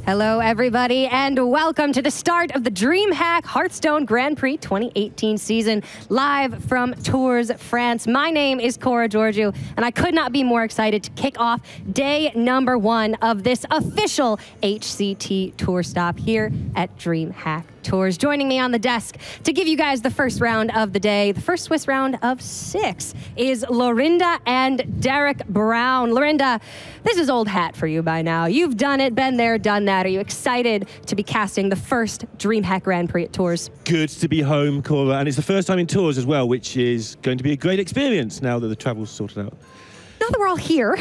Hello, everybody, and welcome to the start of the DreamHack Hearthstone Grand Prix 2018 season, live from Tours, France. My name is Cora Georgiou, and I could not be more excited to kick off day number 1 of this official HCT tour stop here at DreamHack Tours. Joining me on the desk to give you guys the first round of the day, the first Swiss round of 6, is Lorinda and Derek Brown. Lorinda, this is old hat for you by now. You've done it, been there, done that. Are you excited to be casting the first DreamHack Grand Prix at Tours? Good to be home, Cora, and it's the first time in Tours as well, which is going to be a great experience now that the travel's sorted out. Now that we're all here,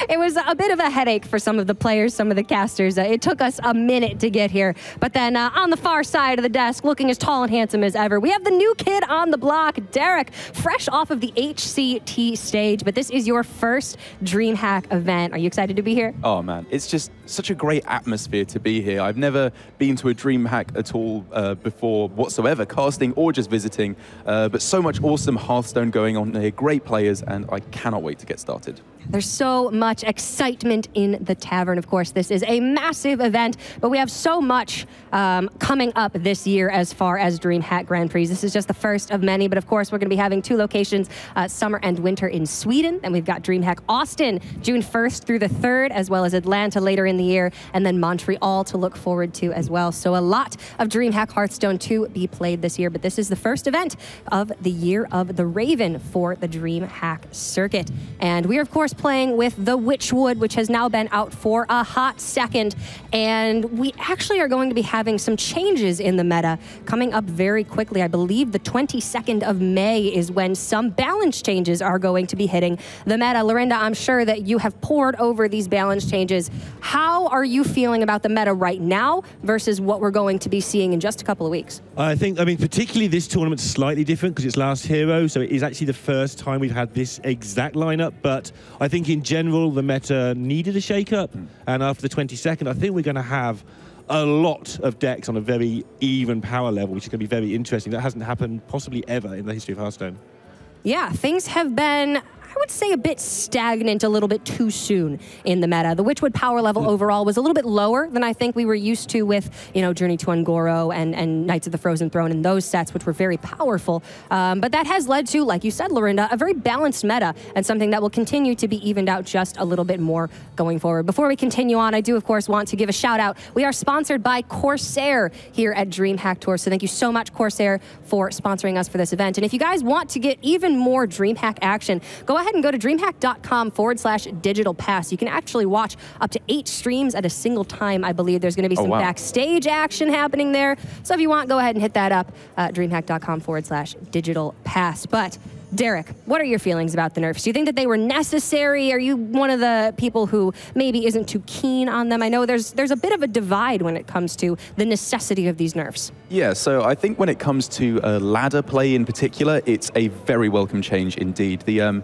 it was a bit of a headache for some of the players, some of the casters. It took us a minute to get here. But then on the far side of the desk, looking as tall and handsome as ever, we have the new kid on the block, Derek, fresh off of the HCT stage. But this is your first DreamHack event. Are you excited to be here? Oh, man. It's just such a great atmosphere to be here. I've never been to a DreamHack at all before whatsoever, casting or just visiting. But so much awesome Hearthstone going on here, great players, and I cannot wait to get started. There's so much excitement in the tavern. Of course, this is a massive event, but we have so much coming up this year as far as DreamHack Grand Prix. This is just the first of many, but of course, we're going to be having 2 locations, summer and winter in Sweden. And we've got DreamHack Austin, June 1st through the 3rd, as well as Atlanta later in the year, and then Montreal to look forward to as well. So a lot of DreamHack Hearthstone to be played this year, but this is the first event of the Year of the Raven for the DreamHack circuit. And we are, of course, playing with the Witchwood, which has now been out for a hot second. And we actually are going to be having some changes in the meta coming up very quickly. I believe the 22nd of May is when some balance changes are going to be hitting the meta. Lorinda, I'm sure that you have poured over these balance changes. How are you feeling about the meta right now versus what we're going to be seeing in just a couple of weeks? I mean, particularly this tournament's slightly different because it's Last Hero, so it is actually the first time we've had this exact lineup. But I think in general, the meta needed a shake-up. And after the 22nd, I think we're going to have a lot of decks on a very even power level, which is going to be very interesting. That hasn't happened possibly ever in the history of Hearthstone. Yeah, things have been, I would say, a bit stagnant a little bit too soon in the meta. The Witchwood power level overall was a little bit lower than I think we were used to with, you know, Journey to Ungoro and Knights of the Frozen Throne and those sets, which were very powerful. But that has led to, like you said, Lorinda, a very balanced meta and something that will continue to be evened out just a little bit more going forward. Before we continue on, I do, of course, want to give a shout out. We are sponsored by Corsair here at DreamHack Tour. So thank you so much, Corsair, for sponsoring us for this event. And if you guys want to get even more DreamHack action, go ahead and go to DreamHack.com/digital pass. You can actually watch up to 8 streams at a single time. I believe there's going to be some backstage action happening there. So if you want, go ahead and hit that up, DreamHack.com/digital pass. But Derek, what are your feelings about the nerfs? Do you think that they were necessary? Are you one of the people who maybe isn't too keen on them? I know there's a bit of a divide when it comes to the necessity of these nerfs. Yeah, so I think when it comes to ladder play in particular, it's a very welcome change indeed. The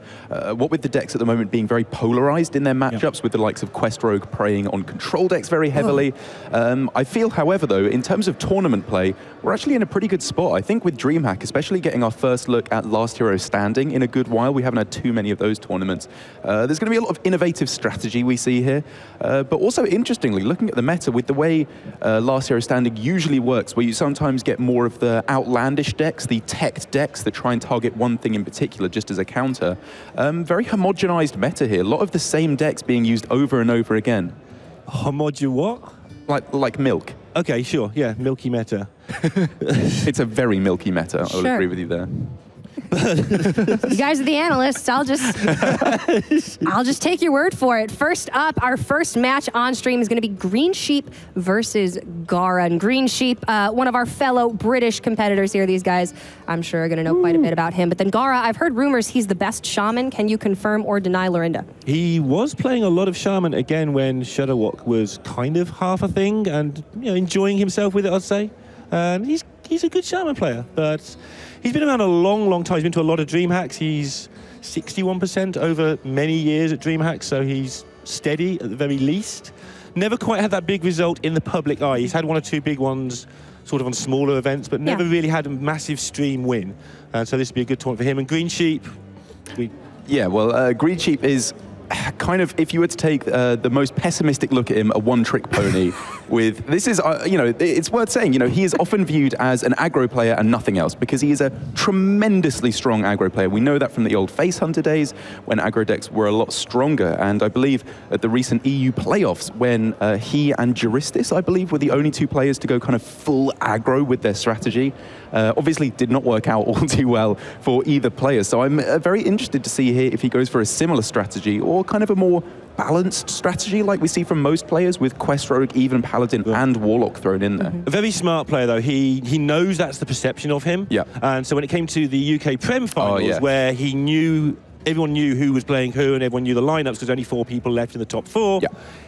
what with the decks at the moment being very polarized in their matchups with the likes of Quest Rogue preying on control decks very heavily. I feel, however, though, in terms of tournament play, we're actually in a pretty good spot. I think with DreamHack, especially getting our first look at Last Hero Standing in a good while. We haven't had too many of those tournaments. There's going to be a lot of innovative strategy we see here. But also, interestingly, looking at the meta with the way Last Hero Standing usually works, where you sometimes get more of the outlandish decks, the tech decks that try and target one thing in particular just as a counter. Very homogenized meta here. A lot of the same decks being used over and over again. What? Like milk. Okay, sure. Yeah, milky meta. It's a very milky meta. I will agree with you there. You guys are the analysts. I'll just take your word for it. First up, our first match on stream is going to be Greensheep versus Gaara. And Greensheep, one of our fellow British competitors here. These guys, I'm sure, are going to know quite a bit about him. But then Gaara, I've heard rumors he's the best shaman. Can you confirm or deny, Lorinda? He was playing a lot of shaman again when Shadowwalk was kind of half a thing and, you know, enjoying himself with it, I'd say. And he's a good shaman player, but he's been around a long time. He's been to a lot of DreamHacks. He's 61% over many years at DreamHack, so he's steady at the very least. Never quite had that big result in the public eye. He's had 1 or 2 big ones sort of on smaller events, but never really had a massive stream win. So this would be a good tournament for him. And Greensheep, yeah, well, Greensheep is kind of, if you were to take the most pessimistic look at him, a one-trick pony with, this is, you know, it's worth saying, you know, he is often viewed as an aggro player and nothing else because he is a tremendously strong aggro player. We know that from the old Face Hunter days when aggro decks were a lot stronger. And I believe at the recent EU playoffs when he and Juristis, I believe, were the only two players to go kind of full aggro with their strategy. Obviously did not work out all too well for either player. So I'm very interested to see here if he goes for a similar strategy or kind of a more balanced strategy like we see from most players with Quest Rogue, even Paladin and Warlock thrown in there. A very smart player though. He knows that's the perception of him. Yeah. And so when it came to the UK Prem finals where he knew everyone knew who was playing who and everyone knew the lineups because only 4 people left in the top 4,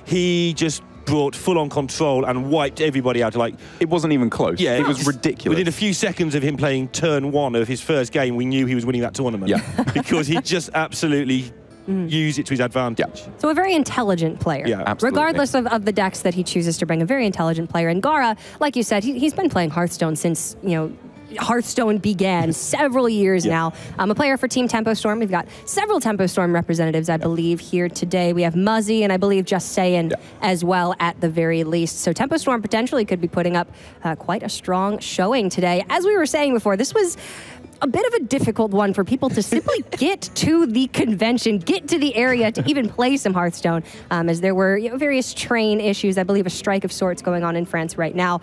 he just brought full-on control and wiped everybody out. Like, it wasn't even close. Yeah, it was ridiculous. Within a few seconds of him playing turn 1 of his first game, we knew he was winning that tournament. Yeah. Because he just absolutely used it to his advantage. So a very intelligent player. Yeah, absolutely. Regardless of the decks that he chooses to bring, a very intelligent player. And Gaara, like you said, he's been playing Hearthstone since, you know, Hearthstone began several years now. I'm a player for Team Tempo Storm. We've got several Tempo Storm representatives, I believe, here today. We have Muzzy and I believe Just Sayin as well at the very least. So Tempo Storm potentially could be putting up quite a strong showing today. As we were saying before, this was a bit of a difficult one for people to simply get to the convention, get to the area to even play some Hearthstone, as there were various train issues, I believe a strike of sorts going on in France right now.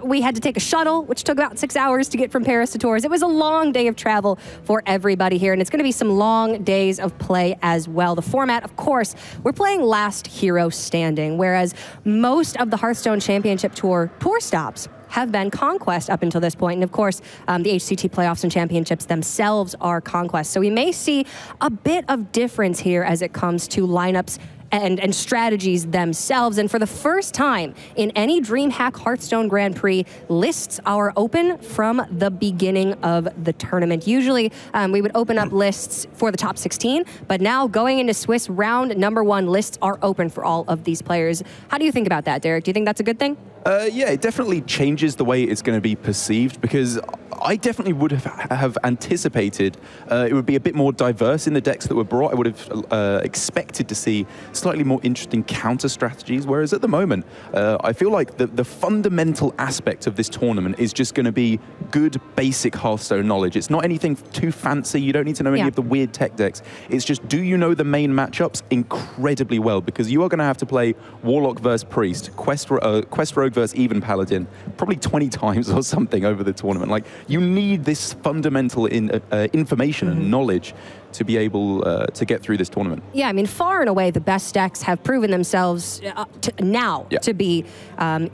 We had to take a shuttle, which took about 6 hours to get from Paris to Tours. It was a long day of travel for everybody here, and it's going to be some long days of play as well. The format, of course, we're playing Last Hero Standing, whereas most of the Hearthstone Championship Tour stops have been Conquest up until this point. And of course, the HCT playoffs and championships themselves are Conquest. So we may see a bit of difference here as it comes to lineups and strategies themselves. And for the first time in any DreamHack Hearthstone Grand Prix, lists are open from the beginning of the tournament. Usually we would open up lists for the top 16, but now going into Swiss round number 1, lists are open for all of these players. How do you think about that, Derek? Do you think that's a good thing? Yeah, it definitely changes the way it's going to be perceived because I definitely would have anticipated it would be a bit more diverse in the decks that were brought. I would have expected to see slightly more interesting counter strategies, whereas at the moment, I feel like the fundamental aspect of this tournament is just going to be good basic Hearthstone knowledge. It's not anything too fancy. You don't need to know any of the weird tech decks. It's just, do you know the main matchups incredibly well? Because you are going to have to play Warlock versus Priest, Quest Rogue versus even Paladin, probably 20 times or something over the tournament. Like, you need this fundamental information and knowledge to be able to get through this tournament. Yeah, I mean, far and away, the best decks have proven themselves to be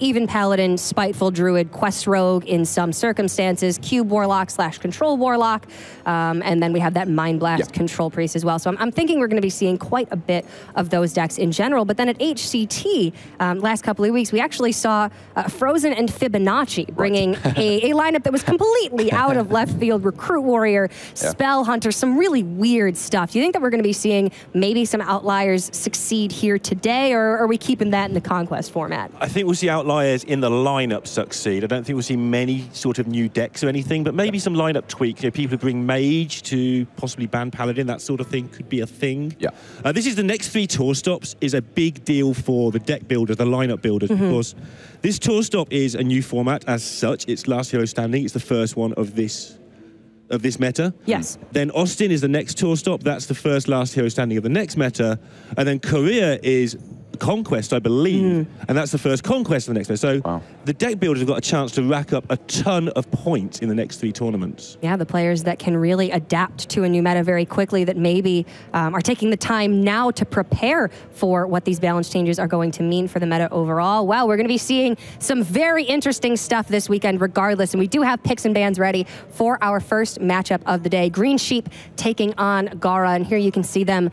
even Paladin, Spiteful Druid, Quest Rogue in some circumstances, Cube Warlock / Control Warlock, and then we have that Mind Blast Control Priest as well. So I'm thinking we're going to be seeing quite a bit of those decks in general. But then at HCT, last couple of weeks, we actually saw Frozen and Fibonacci bringing a lineup that was completely out of left field, Recruit Warrior, Spell Hunter, some really weird stuff. Do you think that we're going to be seeing maybe some outliers succeed here today, or are we keeping that in the Conquest format? I think we'll see outliers in the lineup succeed. I don't think we'll see many sort of new decks or anything, but maybe some lineup tweaks. You know, people who bring Mage to possibly ban Paladin, that sort of thing could be a thing. Yeah. This is the next 3 tour stops is a big deal for the deck builders, the lineup builders, because this tour stop is a new format as such. It's Last Hero Standing. It's the first one of this meta. Yes. Then Austin is the next tour stop. That's the first Last Hero Standing of the next meta. And then Korea is Conquest, I believe, and that's the first Conquest of the next meta. So the deck builders have got a chance to rack up a ton of points in the next 3 tournaments. Yeah, the players that can really adapt to a new meta very quickly, that maybe are taking the time now to prepare for what these balance changes are going to mean for the meta overall. Well, we're going to be seeing some very interesting stuff this weekend regardless, and we do have picks and bans ready for our first matchup of the day. Greensheep taking on Gaara, and here you can see them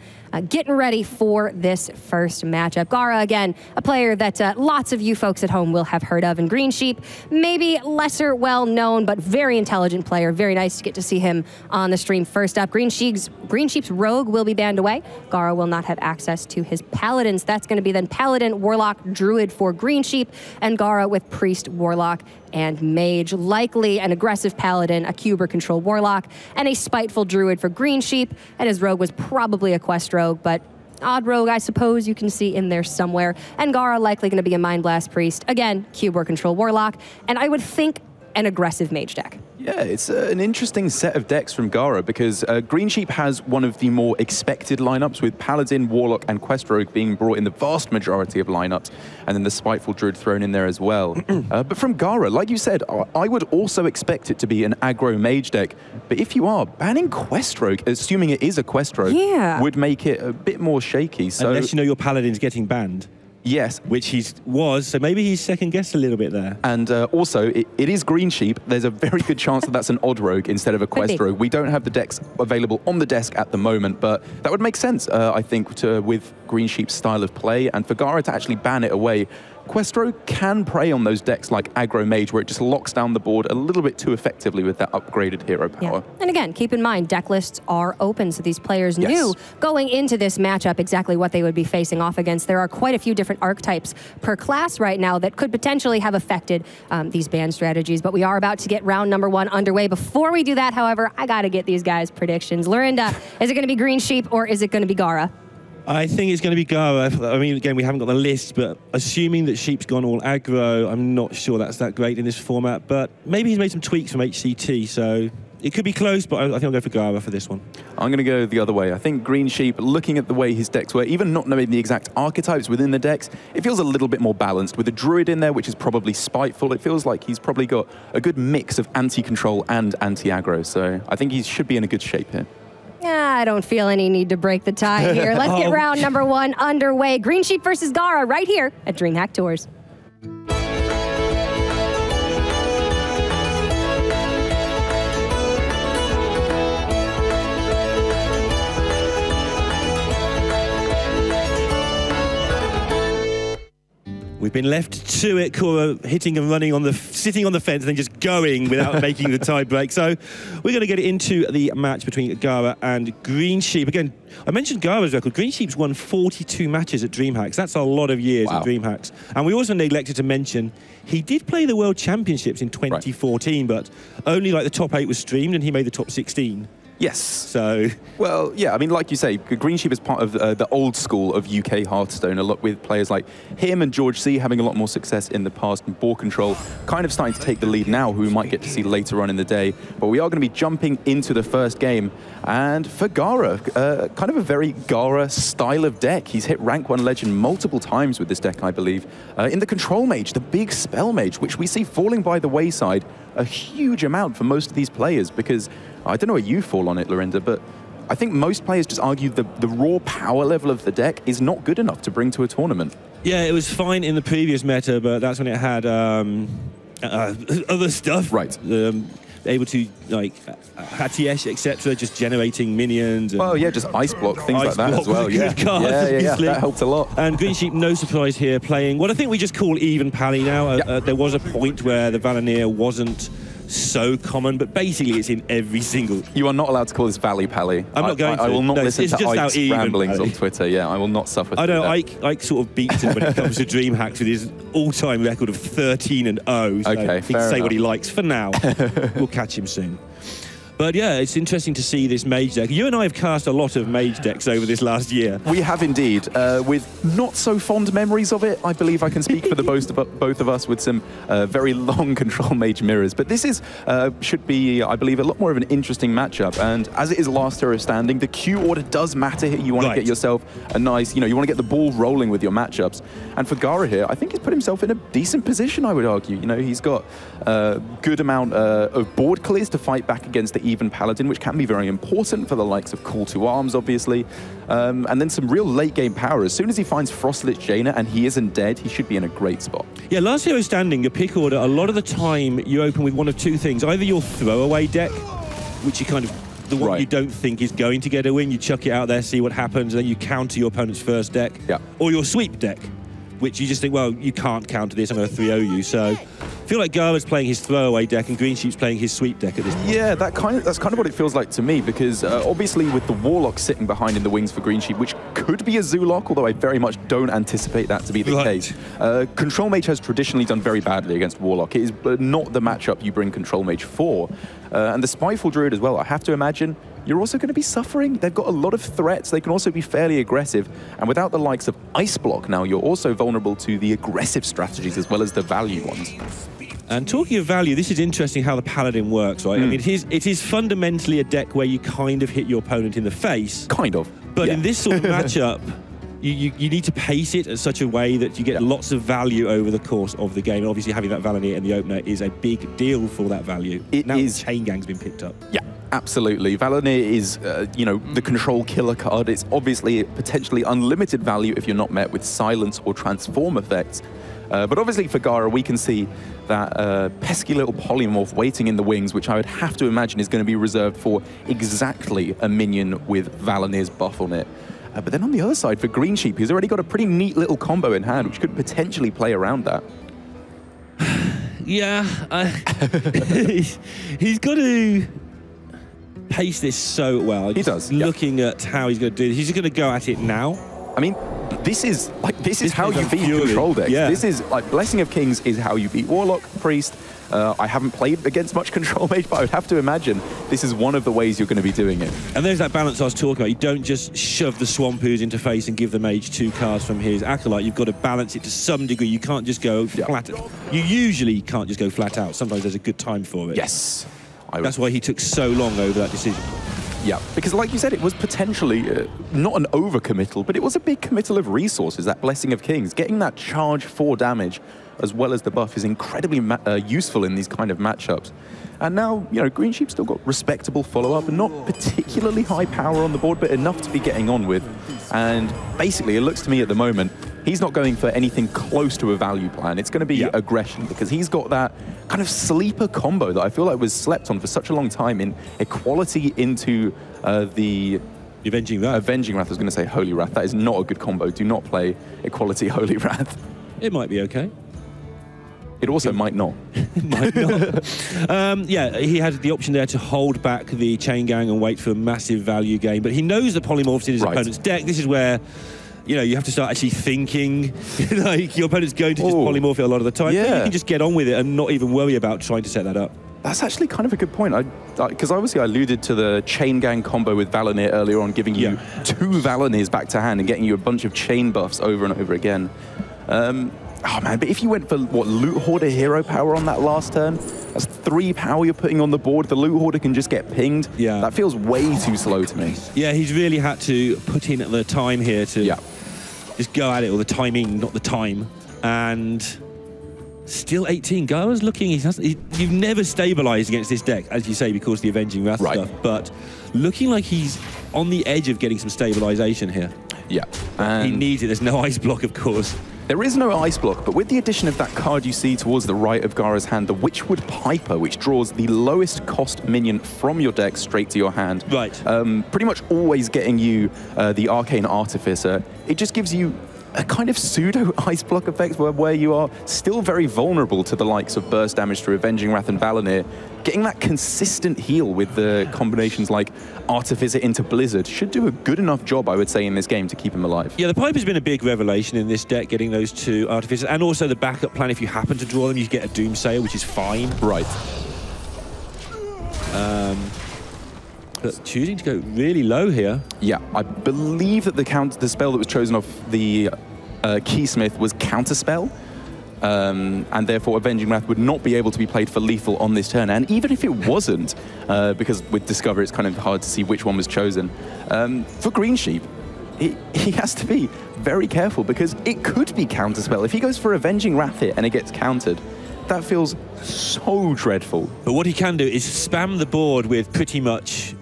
getting ready for this first matchup. Gaara, again, a player that lots of you folks at home will have heard of. And Greensheep, maybe lesser well-known, but very intelligent player. Very nice to get to see him on the stream. First up, Greensheep's Rogue will be banned away. Gaara will not have access to his Paladins. That's going to be then Paladin, Warlock, Druid for Greensheep, and Gaara with Priest, Warlock, and Mage. Likely an aggressive Paladin, a Cuber Control Warlock, and a Spiteful Druid for Greensheep. And his Rogue was probably a Quest Rogue, but Odd Rogue, I suppose you can see in there somewhere. And Gaara likely going to be a Mind Blast Priest. Again, Cube or Control Warlock. And I would think an aggressive mage deck. Yeah, it's an interesting set of decks from Gaara because Greensheep has one of the more expected lineups with Paladin, Warlock, and Quest Rogue being brought in the vast majority of lineups, and then the Spiteful Druid thrown in there as well. But from Gaara, like you said, I would also expect it to be an aggro mage deck. But if you are, banning Quest Rogue, assuming it is a Quest Rogue, would make it a bit more shaky. So, unless you know your Paladin's getting banned. Yes. Which he was, so maybe he's second-guessed a little bit there. And also, it is Greensheep. There's a very good chance that that's an Odd Rogue instead of a Quest Rogue. We don't have the decks available on the desk at the moment, but that would make sense, I think, with Greensheep's style of play. And for Gaara to actually ban it away, Quest Rogue can prey on those decks like Aggro Mage, where it just locks down the board a little bit too effectively with that upgraded hero power. Yeah. And again, keep in mind, deck lists are open, so these players knew going into this matchup exactly what they would be facing off against. There are quite a few different archetypes per class right now that could potentially have affected these ban strategies, but we are about to get round number 1 underway. Before we do that, however, I got to get these guys' predictions. Lorinda, is it going to be Greensheep or is it going to be Gaara? I think it's going to be Gaara. I mean, again, we haven't got the list, but assuming that Sheep's gone all aggro, I'm not sure that's that great in this format, but maybe he's made some tweaks from HCT, so it could be close, but I think I'll go for Gaara for this one. I'm going to go the other way. I think Greensheep, looking at the way his decks were, even not knowing the exact archetypes within the decks, it feels a little bit more balanced. With a Druid in there, which is probably Spiteful, it feels like he's probably got a good mix of anti-control and anti-aggro, so I think he should be in a good shape here. Yeah, I don't feel any need to break the tie here. Let's get round number 1 underway. Greensheep versus Gaara right here at DreamHack Tours. We've been left to it, Cora, hitting and running sitting on the fence and then just going without making the tie break. So we're going to get into the match between Gaara and Greensheep. Again, I mentioned Gaara's record. Greensheep's won 42 matches at DreamHacks. That's a lot of years at DreamHacks. And we also neglected to mention he did play the World Championships in 2014, but only like the top 8 was streamed and he made the top 16. Yes. So, well, yeah, I mean, like you say, Greensheep is part of the old school of UK Hearthstone, a lot with players like him and George C having a lot more success in the past, and Board Control kind of starting to take the lead now, who we might get to see later on in the day. But we are going to be jumping into the first game, and for Gaara, kind of a very Gaara style of deck. He's hit rank 1 legend multiple times with this deck, I believe. In the Control Mage, the big Spell Mage, which we see falling by the wayside a huge amount for most of these players, because I don't know where you fall on it, Lorinda, but I think most players just argue the raw power level of the deck is not good enough to bring to a tournament. Yeah, it was fine in the previous meta, but that's when it had other stuff. Right. Able to, like, Hatiesh, etc., just generating minions. And well, yeah, just Ice Block, things like that as well. Yeah. Yeah, that helped a lot. And Greensheep, no surprise here, playing what I think we just call even Pally now. There was a point where the Valanier wasn't so common, but basically it's in every single... You are not allowed to call this Valley Pally. I'm not going to. I will not listen to Ike's ramblings Pally on Twitter. Yeah, I will not suffer through I know, that. Ike sort of beats him when it comes to DreamHacks with his all-time record of 13-0. So okay, he can say what he likes for now. We'll catch him soon. But yeah, it's interesting to see this mage deck. You and I have cast a lot of mage decks over this last year. We have indeed, with not so fond memories of it. I believe I can speak for the both of us with some very long Control Mage mirrors. But this is should be, I believe, a lot more of an interesting matchup. And as it is last hero standing, the queue order does matter here. You want to get yourself a nice, you want to get the ball rolling with your matchups. And for Gaara here, I think he's put himself in a decent position, I would argue. He's got a good amount of board clears to fight back against the even Paladin, which can be very important for the likes of Call to Arms, obviously. And then some real late game power. As soon as he finds Frostlit Jaina and he isn't dead, he should be in a great spot. Yeah, last hero standing, your pick order, a lot of the time you open with one of two things. Either your throwaway deck, which you kind of, the one you don't think is going to get a win, you chuck it out there, see what happens, and then you counter your opponent's first deck. Yeah. Or your sweep deck, which you just think, well, you can't counter this, I'm going to 3-0 you. So I feel like Gaara's playing his throwaway deck and Greensheep's playing his sweep deck at this point. Yeah, that's kind of what it feels like to me, because obviously with the Warlock sitting behind in the wings for Greensheep, which could be a Zoolock, although I very much don't anticipate that to be the case. Control Mage has traditionally done very badly against Warlock. It is not the matchup you bring Control Mage for. And the Spiteful Druid as well, I have to imagine, you're also going to be suffering. They've got a lot of threats. They can also be fairly aggressive. And without the likes of Ice Block now, you're also vulnerable to the aggressive strategies as well as the value ones. And talking of value, this is interesting how the Paladin works, right? I mean, it is fundamentally a deck where you kind of hit your opponent in the face. Kind of. But yeah. in this sort of matchup, you need to pace it in such a way that you get lots of value over the course of the game. And obviously, having that Valenier in the opener is a big deal for that value. It now is. Chain Gang's been picked up. Yeah, absolutely. Valenier is, you know, the control killer card. It's obviously potentially unlimited value if you're not met with silence or transform effects. But obviously for Gaara, we can see that pesky little polymorph waiting in the wings, which I would have to imagine is going to be reserved for exactly a minion with Valenier's buff on it. But then on the other side, for Greensheep, he's already got a pretty neat little combo in hand, which could potentially play around that. Yeah, he's got to pace this so well. He does. Looking at how he's going to do this, he's going to go at it now. I mean, this is how you beat control decks. Yeah. This is like Blessing of Kings is how you beat Warlock, Priest. I haven't played against much control mage, but I would have to imagine this is one of the ways you're going to be doing it. And there's that balance I was talking about. You don't just shove the Swampoos into face and give the mage 2 cards from his Acolyte. You've got to balance it to some degree. You can't just go flat. You usually can't just go flat out. Sometimes there's a good time for it. Yes. That's why he took so long over that decision. Yeah, because like you said, it was potentially not an overcommittal, but it was a big committal of resources, that Blessing of Kings. Getting that charge 4 damage as well as the buff is incredibly useful in these kind of matchups. And now, you know, Greensheep's still got respectable follow-up and not particularly high power on the board, but enough to be getting on with. And basically, it looks to me at the moment, he's not going for anything close to a value plan. It's going to be aggression, because he's got that kind of sleeper combo that I feel like was slept on for such a long time in equality into the Avenging Wrath. Avenging Wrath. I was going to say Holy Wrath. That is not a good combo. Do not play equality Holy Wrath. It might be okay. It also might not. It might not. Yeah, he had the option there to hold back the Chain Gang and wait for a massive value game, but he knows the polymorphs in his opponent's deck. This is where, you know, you have to start actually thinking. Like, your opponent's going to just polymorph it a lot of the time. Yeah. You can just get on with it and not even worry about trying to set that up. That's actually kind of a good point. Because obviously I alluded to the Chain Gang combo with Valenier earlier on, giving you 2 Valeniers back to hand and getting you a bunch of chain buffs over and over again. Oh man, but if you went for, what, Loot Hoarder hero power on that last turn, that's 3 power you're putting on the board. The Loot Hoarder can just get pinged. Yeah. That feels way too slow to me. Yeah, he's really had to put in the time here to just go at it, or the timing, not the time. And still 18. Gaara's looking, you've never stabilized against this deck, as you say, because of the Avenging Wrath stuff, but looking like he's on the edge of getting some stabilization here. Yeah. He needs it. There's no ice block, of course. There is no ice block, but with the addition of that card you see towards the right of Gaara's hand, the Witchwood Piper, which draws the lowest cost minion from your deck straight to your hand. Right. Pretty much always getting you the Arcane Artificer. It just gives you a kind of pseudo ice block effect where you are still very vulnerable to the likes of burst damage through Avenging Wrath and Valenier. Getting that consistent heal with the combinations like Artificer into Blizzard should do a good enough job, I would say, in this game to keep him alive. Yeah, the Piper's been a big revelation in this deck, getting those 2 Artificers, and also the backup plan, if you happen to draw them, you get a Doomsayer, which is fine. Right. But choosing to go really low here. Yeah, I believe that the spell that was chosen off the Keysmith was Counterspell. And therefore Avenging Wrath would not be able to be played for lethal on this turn. And even if it wasn't, because with Discover it's kind of hard to see which one was chosen, for Greensheep, he has to be very careful, because it could be Counterspell. If he goes for Avenging Wrath here and it gets countered, that feels so dreadful. But what he can do is spam the board with pretty much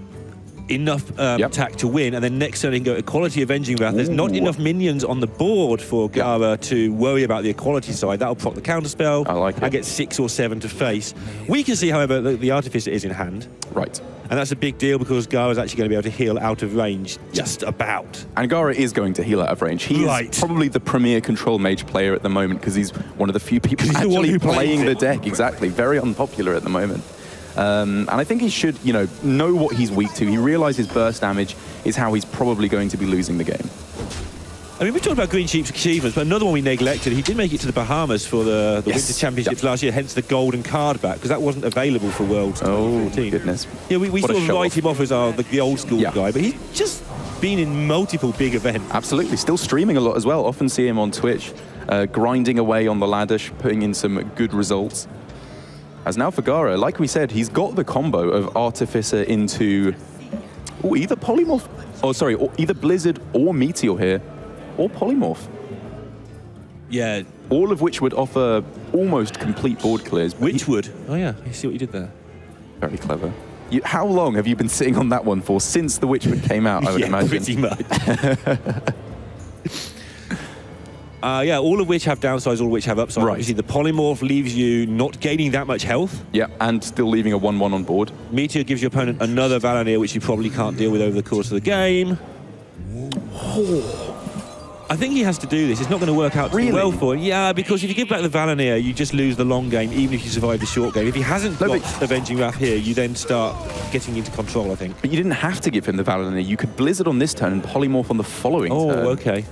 enough attack to win, and then next turn he can go Equality Avenging Wrath. There's not enough minions on the board for Gaara to worry about the equality side. That'll proc the counterspell. I like it. I get 6 or 7 to face. We can see, however, that the Artificer is in hand. Right. And that's a big deal, because Gaara's actually going to be able to heal out of range, just about. And Gaara is going to heal out of range. He is probably the premier control mage player at the moment, because he's one of the few people actually playing the deck. Exactly. Very unpopular at the moment. And I think he should, you know what he's weak to. He realizes burst damage is how he's probably going to be losing the game. I mean, we talked about Greensheep's achievements, but another one we neglected. He did make it to the Bahamas for the Winter Championships last year, hence the golden card back, because that wasn't available for Worlds 2014. Goodness. Yeah, we sort of write him off as the old school guy, but he's just been in multiple big events. Absolutely. Still streaming a lot as well. Often see him on Twitch, grinding away on the ladder, putting in some good results. As now for Gaara, like we said, he's got the combo of Artificer into either Polymorph, or either Blizzard or Meteor here, or Polymorph. Yeah. All of which would offer almost complete board clears. Which would? Oh yeah, you see what you did there. Very clever. How long have you been sitting on that one for? Since the Witchwood came out, I would imagine. Pretty much. Yeah, all of which have downsides, all of which have upsides. Right. Obviously, the Polymorph leaves you not gaining that much health. Yeah, and still leaving a 1-1 on board. Meteor gives your opponent another Valanier, which you probably can't deal with over the course of the game. I think he has to do this. It's not going to work out too well for him. Yeah, because if you give back the Valanier, you just lose the long game, even if you survive the short game. If he hasn't got Avenging Wrath here, you then start getting into control, I think. But you didn't have to give him the Valanier. You could Blizzard on this turn and Polymorph on the following turn. Oh, okay.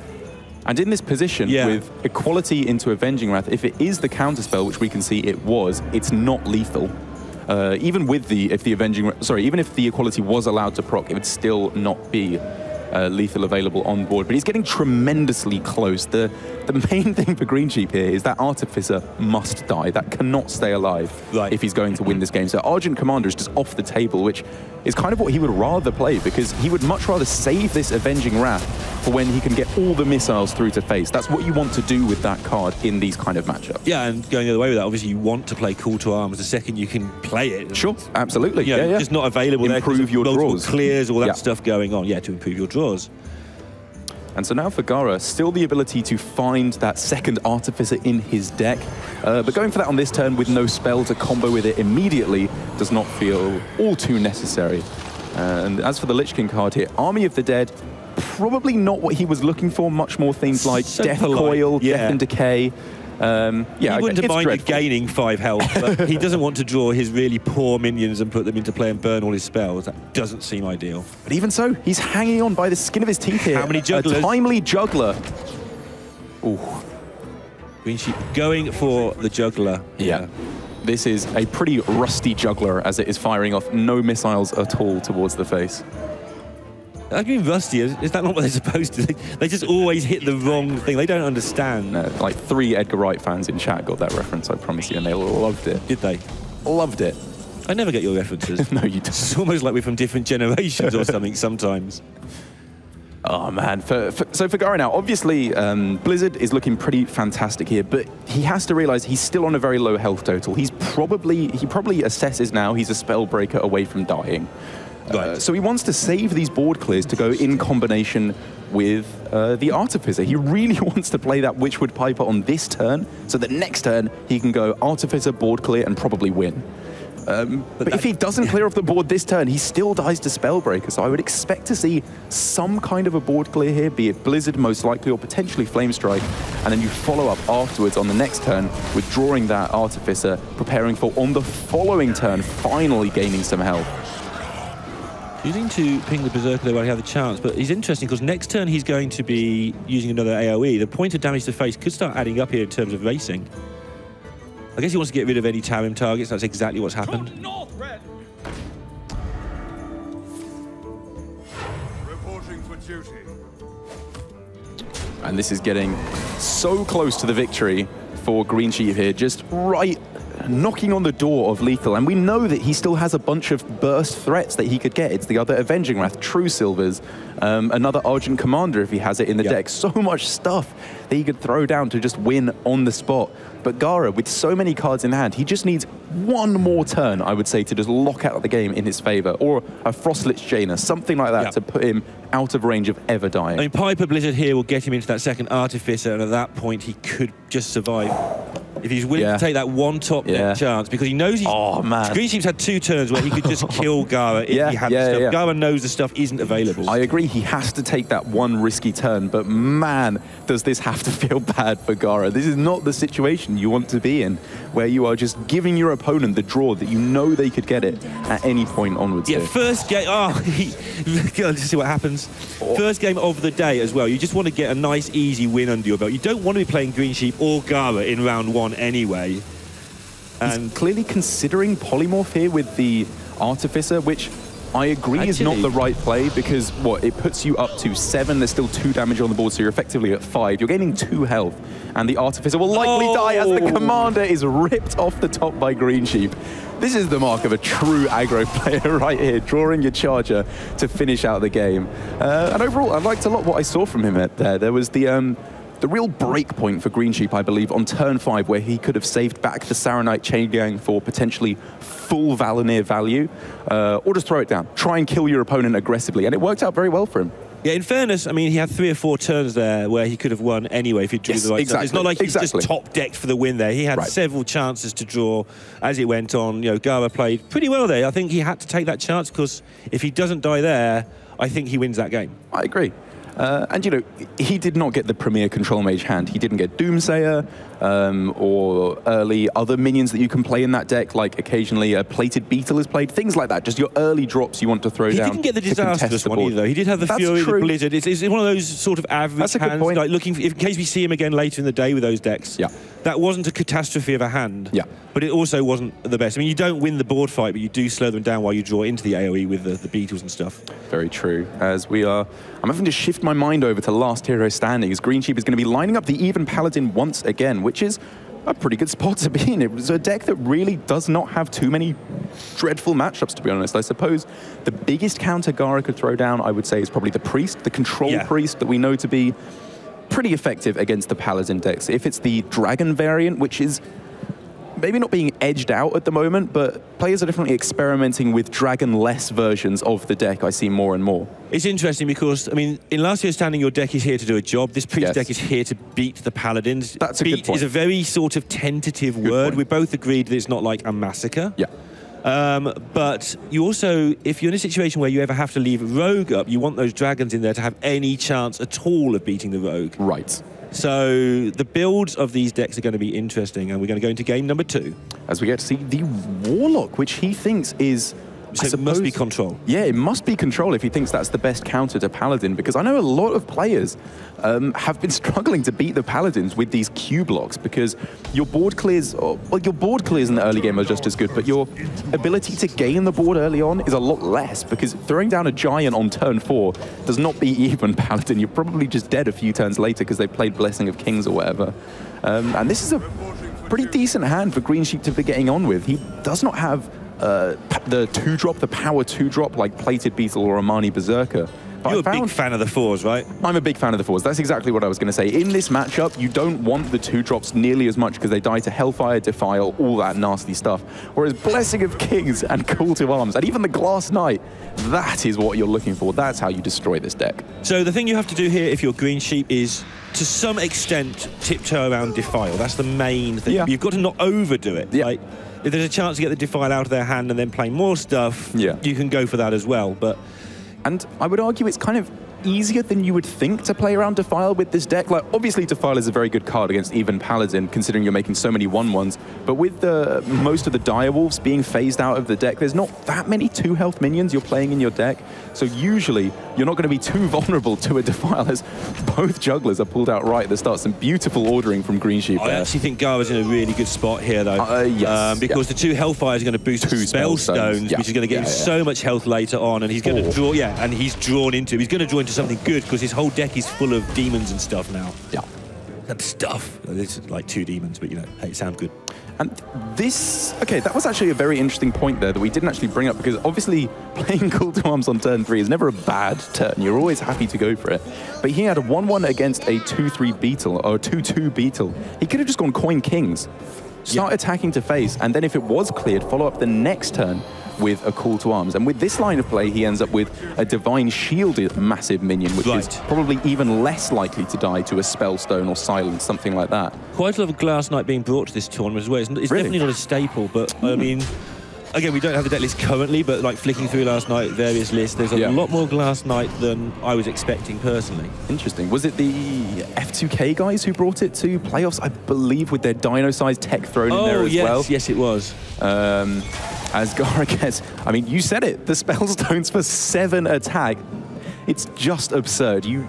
And in this position, with Equality into Avenging Wrath, if it is the counterspell, which we can see it was, it's not lethal. Even with even if the Equality was allowed to proc, it would still not be lethal available on board. But he's getting tremendously close. The main thing for Greensheep here is that Artificer must die. That cannot stay alive if he's going to win this game. So Argent Commander is just off the table, which is kind of what he would rather play, because he would much rather save this Avenging Wrath for when he can get all the missiles through to face. That's what you want to do with that card in these kind of matchups. Yeah, and going the other way with that, obviously you want to play Call to Arms the second you can play it. Sure, absolutely. Yeah, just not available there. Improve your draws. Clears, all that stuff going on. Yeah, to improve your draws. And so now for Gaara, still the ability to find that second Artificer in his deck, but going for that on this turn with no spell to combo with it immediately does not feel all too necessary. And as for the Lich King card here, Army of the Dead, probably not what he was looking for, much more things like Death Coil, Death and Decay. He wouldn't have minded gaining 5 health, but he doesn't want to draw his really poor minions and put them into play and burn all his spells. That doesn't seem ideal. But even so, he's hanging on by the skin of his teeth here. How many jugglers? A timely juggler. Ooh. Greensheep going for the juggler. Yeah. This is a pretty rusty juggler as it is firing off no missiles at all towards the face. I mean, rusty, is that not what they're supposed to do? They just always hit the wrong thing. They don't understand. Like 3 Edgar Wright fans in chat got that reference, I promise you, and they loved it. Did they? Loved it. I never get your references. No, you don't. It's almost like we're from different generations or something sometimes. Oh, man. So for Gaara now, obviously, Blizzard is looking pretty fantastic here, but he has to realize he's still on a very low health total. He probably assesses now he's a Spellbreaker away from dying. So he wants to save these board clears to go in combination with the Artificer. He really wants to play that Witchwood Piper on this turn, so that next turn he can go Artificer, board clear, and probably win. But if he doesn't clear off the board this turn, he still dies to Spellbreaker, so I would expect to see some kind of a board clear here, be it Blizzard most likely, or potentially Flamestrike, and then you follow up afterwards on the next turn with drawing that Artificer, preparing for, on the following turn, finally gaining some health. Choosing to ping the Berserker there while he had the chance, but he's interesting because next turn he's going to be using another AoE. The point of damage to face could start adding up here in terms of racing. I guess he wants to get rid of any Tarim targets. That's exactly what's happened. North, Red. Reporting for duty. And this is getting so close to the victory for Greensheep here, just right knocking on the door of lethal, and we know that he still has a bunch of burst threats that he could get. It's the other Avenging Wrath, True Silvers, another Argent Commander if he has it in the deck. So much stuff that he could throw down to just win on the spot. But Gaara, with so many cards in hand, he just needs one more turn, I would say, to just lock out the game in his favor, or a Frostlich Jaina, something like that to put him out of range of ever dying. I mean, Piper Blizzard here will get him into that second Artificer, and at that point he could just survive. if he's willing to take that one top deck chance, because he knows he's... Oh, man. Greensheep's had 2 turns where he could just kill Gaara if he had the stuff. Gaara knows the stuff isn't available. I agree, he has to take that one risky turn, but man, does this have to feel bad for Gaara. This is not the situation you want to be in, where you are just giving your opponent the draw that you know they could get it at any point onwards. Yeah, first game... let's see what happens. First game of the day as well. You just want to get a nice, easy win under your belt. You don't want to be playing Greensheep or Gaara in round 1 anyway. And he's clearly considering polymorph here with the Artificer, which I agree is not the right play, because it puts you up to 7. There's still 2 damage on the board, so you're effectively at 5. You're gaining 2 health, and the Artificer will likely die as the commander is ripped off the top by Greensheep. This is the mark of a true aggro player right here, drawing your charger to finish out the game. And overall, I liked a lot what I saw from him there. There was the real break point for Greensheep, I believe, on turn 5, where he could have saved back the Saronite Chain Gang for potentially full Valinir value, or just throw it down. Try and kill your opponent aggressively, and it worked out very well for him. Yeah, in fairness, I mean, he had 3 or 4 turns there where he could have won anyway if he drew the right stuff. It's not like he's just top-decked for the win there. He had several chances to draw as it went on. You know, Gaara played pretty well there. I think he had to take that chance, because if he doesn't die there, I think he wins that game. I agree. And, you know, he did not get the premier control mage hand. He didn't get Doomsayer or early other minions that you can play in that deck, like occasionally a Plated Beetle is played, things like that. Just your early drops you want to throw down. He didn't get the disastrous one either. He did have the Fury, the Blizzard. It's one of those sort of average hands, like looking for, in case we see him again later in the day with those decks. Yeah. That wasn't a catastrophe of a hand. Yeah. But it also wasn't the best. I mean, you don't win the board fight, but you do slow them down while you draw into the AoE with the beetles and stuff. Very true. As we are... I'm having to shift my mind over to last hero standing, as Greensheep is going to be lining up the Even Paladin once again, which is a pretty good spot to be in. It was a deck that really does not have too many dreadful matchups, to be honest. I suppose the biggest counter Gaara could throw down, I would say, is probably the Priest, the Control Priest that we know to be pretty effective against the Paladin decks. If it's the Dragon variant, which is maybe not being edged out at the moment, but players are definitely experimenting with dragon-less versions of the deck, I see more and more. It's interesting because, I mean, in last year's standing, your deck is here to do a job. This Priest deck is here to beat the Paladins. That's a good point. Beat is a very sort of tentative word. We both agreed that it's not like a massacre. Yeah. But you also, if you're in a situation where you ever have to leave Rogue up, you want those dragons in there to have any chance at all of beating the Rogue. Right. So the builds of these decks are going to be interesting, and we're going to go into game number 2. As we get to see the Warlock, which he thinks is... So it must be control. Yeah, it must be control if he thinks that's the best counter to Paladin, because I know a lot of players have been struggling to beat the Paladins with these Q blocks, because your board clears, well, your board clears in the early game are just as good, but your ability to gain the board early on is a lot less, because throwing down a Giant on turn 4 does not beat even Paladin. You're probably just dead a few turns later because they played Blessing of Kings or whatever. And this is a pretty decent hand for Greensheep to be getting on with. He does not have the 2-drop, the power 2-drop like Plated Beetle or Amani Berserker. But you're a big fan of the 4s, right? I'm a big fan of the 4s. That's exactly what I was going to say. In this matchup, you don't want the 2-drops nearly as much because they die to Hellfire, Defile, all that nasty stuff. Whereas Blessing of Kings and Call to Arms, and even the Glass Knight, that is what you're looking for. That's how you destroy this deck. So the thing you have to do here if you're Greensheep is, to some extent, tiptoe around Defile. That's the main thing. Yeah. You've got to not overdo it. Yeah. Like, if there's a chance to get the Defile out of their hand and then play more stuff, you can go for that as well. And I would argue it's kind of easier than you would think to play around Defile with this deck. Like, obviously Defile is a very good card against even Paladin, considering you're making so many 1/1s, but with most of the Direwolves being phased out of the deck, there's not that many 2-health minions you're playing in your deck, so usually you're not going to be too vulnerable to a Defile, as both jugglers are pulled out right at the start. Some beautiful ordering from Greensheep. I actually think Gaara's in a really good spot here, though. Yes. Because the 2 Hellfires are going to boost 2 Spellstones, which is going to give him so much health later on, and he's going to draw, and he's drawn into, he's going to draw into something good, because his whole deck is full of demons and stuff now. Yeah. And stuff. It's like 2 demons, but, you know, hey, it sounds good. And this, okay, that was actually a very interesting point there that we didn't actually bring up, because obviously playing Call to Arms on turn 3 is never a bad turn. You're always happy to go for it. But he had a 1/1 against a 2/3 Beetle, or a 2/2 Beetle. He could have just gone Coin Kings, start attacking to face, and then if it was cleared, follow up the next turn with a call to arms. And with this line of play, he ends up with a divine shielded massive minion, which is probably even less likely to die to a spellstone or silence, something like that. Quite a lot of Glass Knight being brought to this tournament as well. It's really? Definitely not a staple, but I mean, again, we don't have the deck list currently, but like flicking through last night, various lists, there's a lot more Glass Knight than I was expecting personally. Interesting. Was it the F2K guys who brought it to playoffs, I believe, with their dino-sized tech thrown in there as well? Yes, it was. As Gaara gets, I mean, you said it, the Spellstones for 7 attack. It's just absurd. You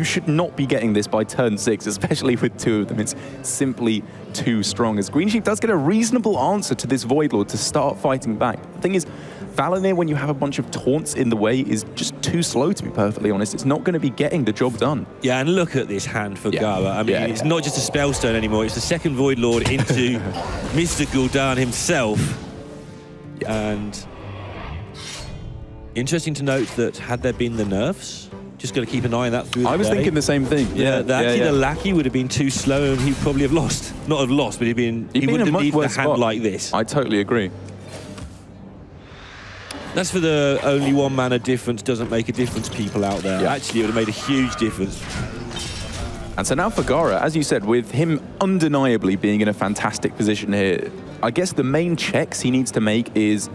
should not be getting this by turn 6, especially with 2 of them. It's simply too strong. As Greensheep does get a reasonable answer to this Void Lord to start fighting back. The thing is, Valinir, when you have a bunch of taunts in the way, is just too slow, to be perfectly honest. It's not going to be getting the job done. Yeah, and look at this hand for Gaara. I mean, it's not just a Spellstone anymore. It's the second Void Lord into Mr. Gul'dan himself. And interesting to note that had there been the nerfs, just got to keep an eye on that through the I was thinking the same thing. The Lackey would have been too slow and he'd probably have lost. Not have lost, but he wouldn't have needed a hand like this. I totally agree. That's for the only 1 mana difference doesn't make a difference people out there. Actually, it would have made a huge difference. And so now for Gaara, as you said, with him undeniably being in a fantastic position here, I guess the main checks he needs to make is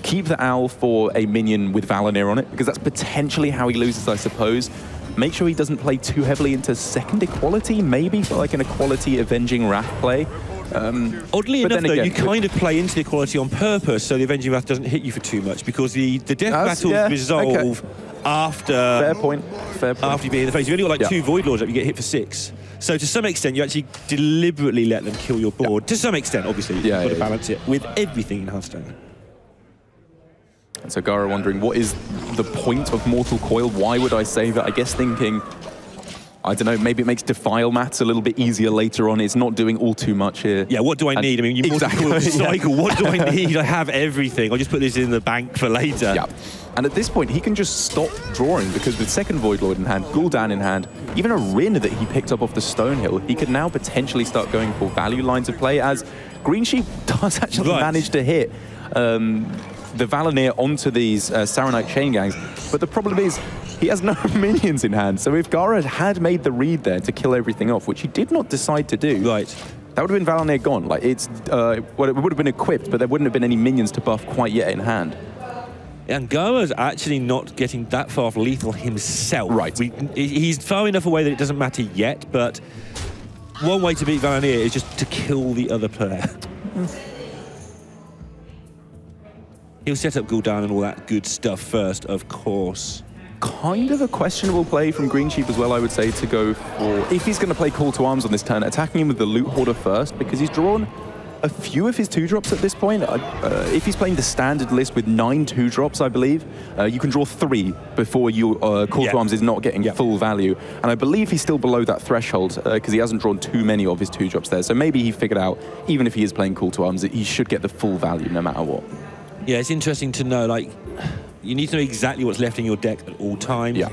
keep the Owl for a minion with Valinir on it, because that's potentially how he loses, I suppose. Make sure he doesn't play too heavily into second equality, maybe for like an equality Avenging Wrath play. Oddly enough, though, you kind of play into the equality on purpose, so the Avenging Wrath doesn't hit you for too much, because the death battles resolve after... Fair point. After you beat in the face. You've only got like 2 Void Lords up, you get hit for 6. So to some extent, you actually deliberately let them kill your board. To some extent, obviously. You've got to balance it with everything in Hearthstone. And so Gaara wondering, what is the point of Mortal Coil? Why would I save it? I guess thinking, I don't know, maybe it makes Defile Mats a little bit easier later on. It's not doing all too much here. Yeah, what do I need? I mean, you Mortal Coil cycle, what do I need? I have everything. I'll just put this in the bank for later. Yeah. And at this point, he can just stop drawing, because with second Void Lord in hand, Gul'dan in hand, even a Rin that he picked up off the Stonehill, he could now potentially start going for value lines of play, as Greensheep does actually manage to hit the Valinir onto these Saronite chain gangs. But the problem is, he has no minions in hand. So if Gaara had made the read there to kill everything off, which he did not decide to do, that would have been Valinir gone. Like, it's, well, it would have been equipped, but there wouldn't have been any minions to buff quite yet in hand. And Gaara's actually not getting that far off lethal himself. He's far enough away that it doesn't matter yet, but one way to beat Valinir is just to kill the other player. He'll set up Gul'dan and all that good stuff first, of course. Kind of a questionable play from Greensheep as well, I would say, to go for, if he's going to play Call to Arms on this turn, attacking him with the Loot Hoarder first, because he's drawn a few of his 2-drops at this point. If he's playing the standard list with 9 2-drops, I believe, you can draw 3 before you Call to Arms is not getting full value. And I believe he's still below that threshold, because he hasn't drawn too many of his 2-drops there. So maybe he figured out, even if he is playing Call to Arms, that he should get the full value no matter what. Yeah, it's interesting to know, like, you need to know exactly what's left in your deck at all times. Yeah.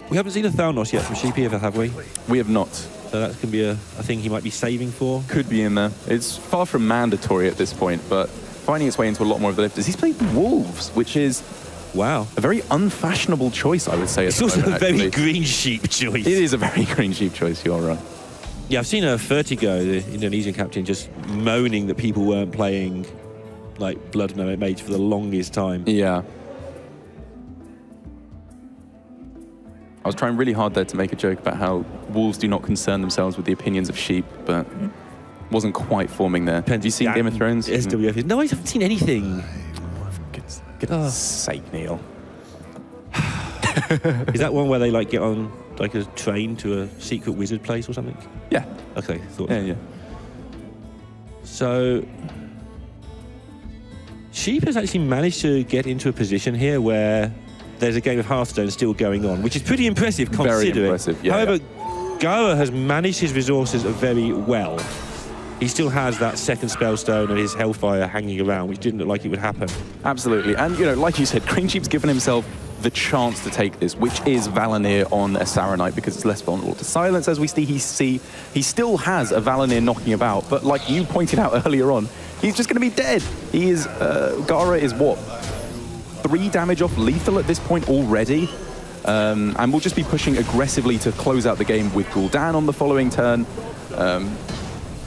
We haven't seen a Thalnos yet from Sheepy, have we? We have not. So that can be a thing he might be saving for. Could be in there. It's far from mandatory at this point, but finding its way into a lot more of the lifters. He's playing Wolves, which is a very unfashionable choice, I would say. It's also a very Greensheep choice. It is a very Greensheep choice, you're right. Yeah, I've seen Vertigo, the Indonesian captain, just moaning that people weren't playing like Blood Mage for the longest time. Yeah. I was trying really hard there to make a joke about how wolves do not concern themselves with the opinions of sheep, but wasn't quite forming there. Have you seen Game of Thrones? SWF. No, I haven't seen anything. For goodness sake, Neil. Is that one where they like get on like a train to a secret wizard place or something? Yeah. Okay, thought. Yeah. So Sheep has actually managed to get into a position here where there's a game of Hearthstone still going on, which is pretty impressive considering. Very impressive, yeah. However, Gaara has managed his resources very well. He still has that second Spellstone and his Hellfire hanging around, which didn't look like it would happen. Absolutely. And, you know, like you said, Greensheep's given himself the chance to take this, which is Valinir on a Saronite, because it's less vulnerable to silence. As we see, he still has a Valinir knocking about, but like you pointed out earlier on, he's just going to be dead. He is, Gaara is what, 3 damage off lethal at this point already. And we'll just be pushing aggressively to close out the game with Gul'dan on the following turn.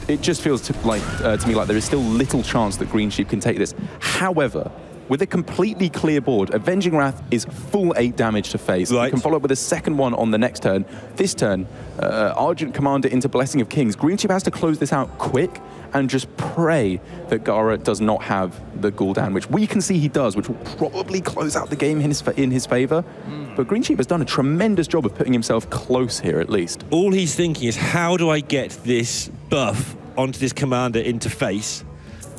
It just feels to me like there is still little chance that Greensheep can take this. However, with a completely clear board, Avenging Wrath is full 8 damage to face. Right. You can follow up with a second one on the next turn. This turn, Argent Commander into Blessing of Kings. Greensheep has to close this out quick and just pray that Gaara does not have the Gul'dan, which we can see he does, which will probably close out the game in his favor. But Greensheep has done a tremendous job of putting himself close here, at least. All he's thinking is, how do I get this buff onto this commander interface?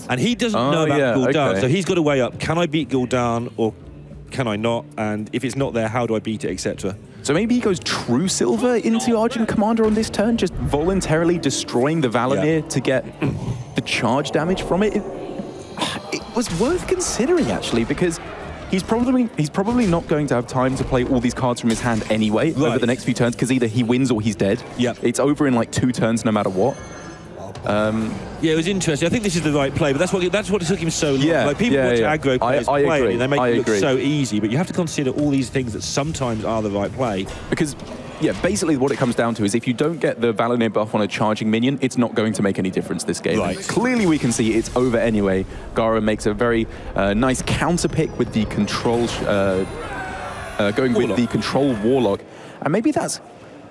And he doesn't know about Gul'dan, so he's got to weigh up, can I beat Gul'dan or can I not? And if it's not there, how do I beat it, etc. So maybe he goes True Silver into Argent Commander on this turn, just voluntarily destroying the Valanir to get the charge damage from it. It was worth considering, actually, because he's probably not going to have time to play all these cards from his hand anyway over the next few turns, because either he wins or he's dead. It's over in like 2 turns no matter what. Yeah, it was interesting. I think this is the right play, but that's what took him so long. Yeah, like people watch aggro players play, and they make it look so easy, but you have to consider all these things that sometimes are the right play. Because, yeah, basically what it comes down to is if you don't get the Valanir buff on a charging minion, it's not going to make any difference this game. Right. Clearly we can see it's over anyway. Gaara makes a very nice counter pick with the control, with the control Warlock, and maybe that's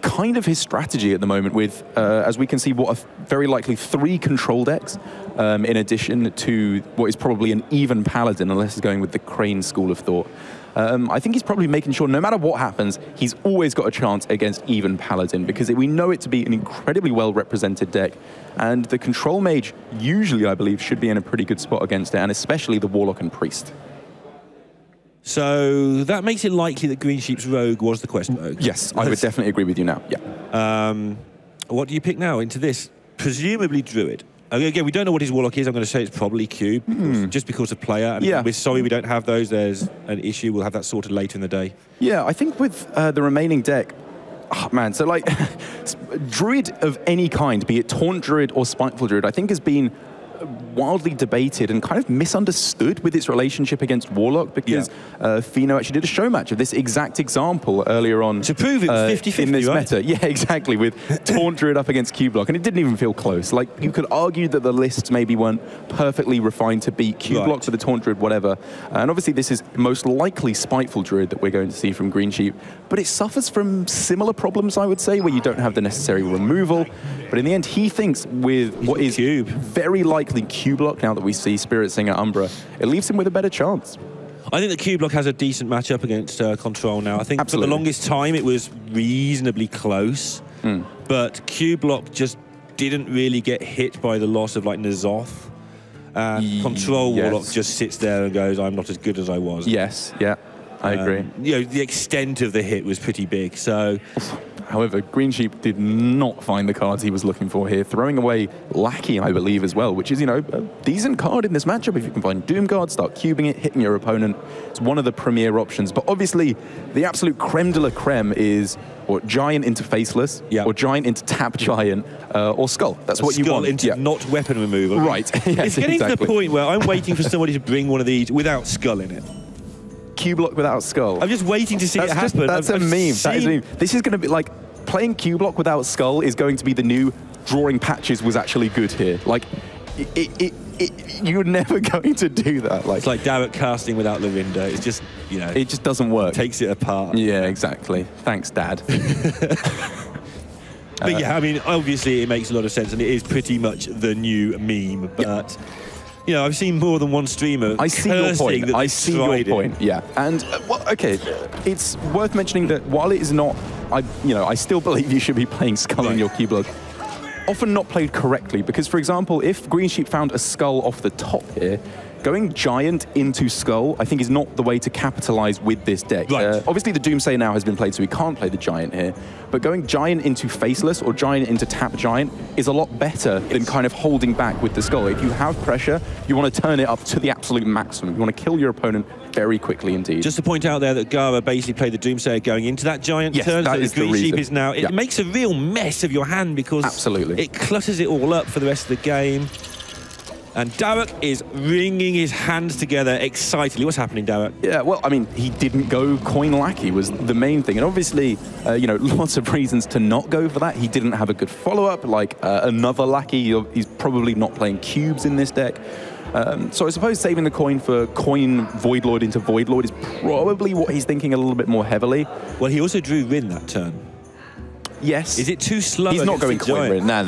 kind of his strategy at the moment with, as we can see, what are very likely 3 control decks, in addition to what is probably an even Paladin, unless he's going with the Crane school of thought. I think he's probably making sure no matter what happens, he's always got a chance against even Paladin, because we know it to be an incredibly well-represented deck, and the Control Mage usually, I believe, should be in a pretty good spot against it, and especially the Warlock and Priest. So that makes it likely that Greensheep's Rogue was the Quest Rogue. Yes, I would definitely agree with you now, yeah. What do you pick now into this? Presumably Druid. Again, we don't know what his Warlock is. I'm going to say it's probably Cube, just because of player. And we're sorry we don't have those. There's an issue. We'll have that sorted later in the day. Yeah, I think with the remaining deck, so like, Druid of any kind, be it Taunt Druid or Spiteful Druid, I think has been wildly debated and kind of misunderstood with its relationship against Warlock, because Fino actually did a show match of this exact example earlier on. To prove it was 50-50, in this right? meta. Yeah, exactly, with Taunt Druid up against Q-Block, and it didn't even feel close. Like, you could argue that the lists maybe weren't perfectly refined to beat Q-Block for the Taunt Druid, whatever. And obviously this is most likely Spiteful Druid that we're going to see from Greensheep, but it suffers from similar problems, I would say, where you don't have the necessary removal. But in the end, he thinks with what is very likely Q-Block, now that we see Spirit Singer Umbra, it leaves him with a better chance. I think that Q-Block has a decent matchup against Control now. I think for the longest time it was reasonably close, but Q-Block just didn't really get hit by the loss of like N'Zoth. Control Warlock just sits there and goes, I'm not as good as I was. Yes, yeah, I agree. You know, the extent of the hit was pretty big, so... However, Greensheep did not find the cards he was looking for here, throwing away Lackey, I believe, as well, which is, you know, a decent card in this matchup. If you can find Doomguard, start cubing it, hitting your opponent, it's one of the premier options. But obviously, the absolute creme de la creme is or Giant into Faceless, or Giant into Tap Giant, or Skull. That's what you want. Skull into not weapon removal. Right. Yes, it's getting to the point where I'm waiting for somebody to bring one of these without Skull in it. Q-Block without Skull. I'm just waiting to see it happen. That's a meme. That is a meme. This is going to be like, playing Q-Block without Skull is going to be the new drawing patches was actually good here. Like, you're never going to do that. Like, it's like Darrett casting without Larinda. It's just, you know. It just doesn't work. Takes it apart. Yeah, exactly. Thanks, Dad. But yeah, I mean, obviously it makes a lot of sense, and it is pretty much the new meme, but... You know, I've seen more than one streamer. I see your point. I see your point. Yeah, and well, okay, it's worth mentioning that while it is not, I still believe you should be playing Skull in your Q-Block. Often not played correctly, because for example, if Greensheep found a Skull off the top here, going Giant into Skull, I think, is not the way to capitalize with this deck. Right. Obviously, the Doomsay now has been played, so we can't play the Giant here. But going Giant into Faceless or Giant into Tap Giant is a lot better than kind of holding back with the Skull. If you have pressure, you want to turn it up to the absolute maximum. You want to kill your opponent very quickly indeed. Just to point out there that Gaara basically played the Doomsayer going into that Giant turn, that so is the Greensheep is now... It Yeah. makes a real mess of your hand because it clutters it all up for the rest of the game. And Daruk is wringing his hands together excitedly. What's happening, Daruk? Yeah, well, I mean, he didn't go coin lackey was the main thing. And obviously, you know, lots of reasons to not go for that. He didn't have a good follow-up, like another lackey. He's probably not playing cubes in this deck. So I suppose saving the coin for coin Voidlord into Voidlord is probably what he's thinking a little bit more heavily. Well, he also drew Rin that turn. Yes. Is it too slow? He's not going Coin Rin. No.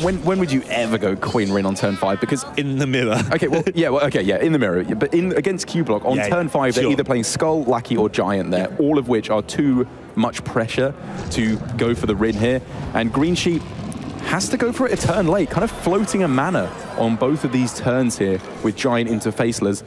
When would you ever go Coin Rin on turn 5? Because in the mirror. Okay, well, yeah, in the mirror. But against Q Block on turn 5, they're either playing Skull, Lackey, or Giant there, all of which are too much pressure to go for the Rin here. And Greensheep has to go for it a turn late, kind of floating a mana on both of these turns here with Giant into Faceless.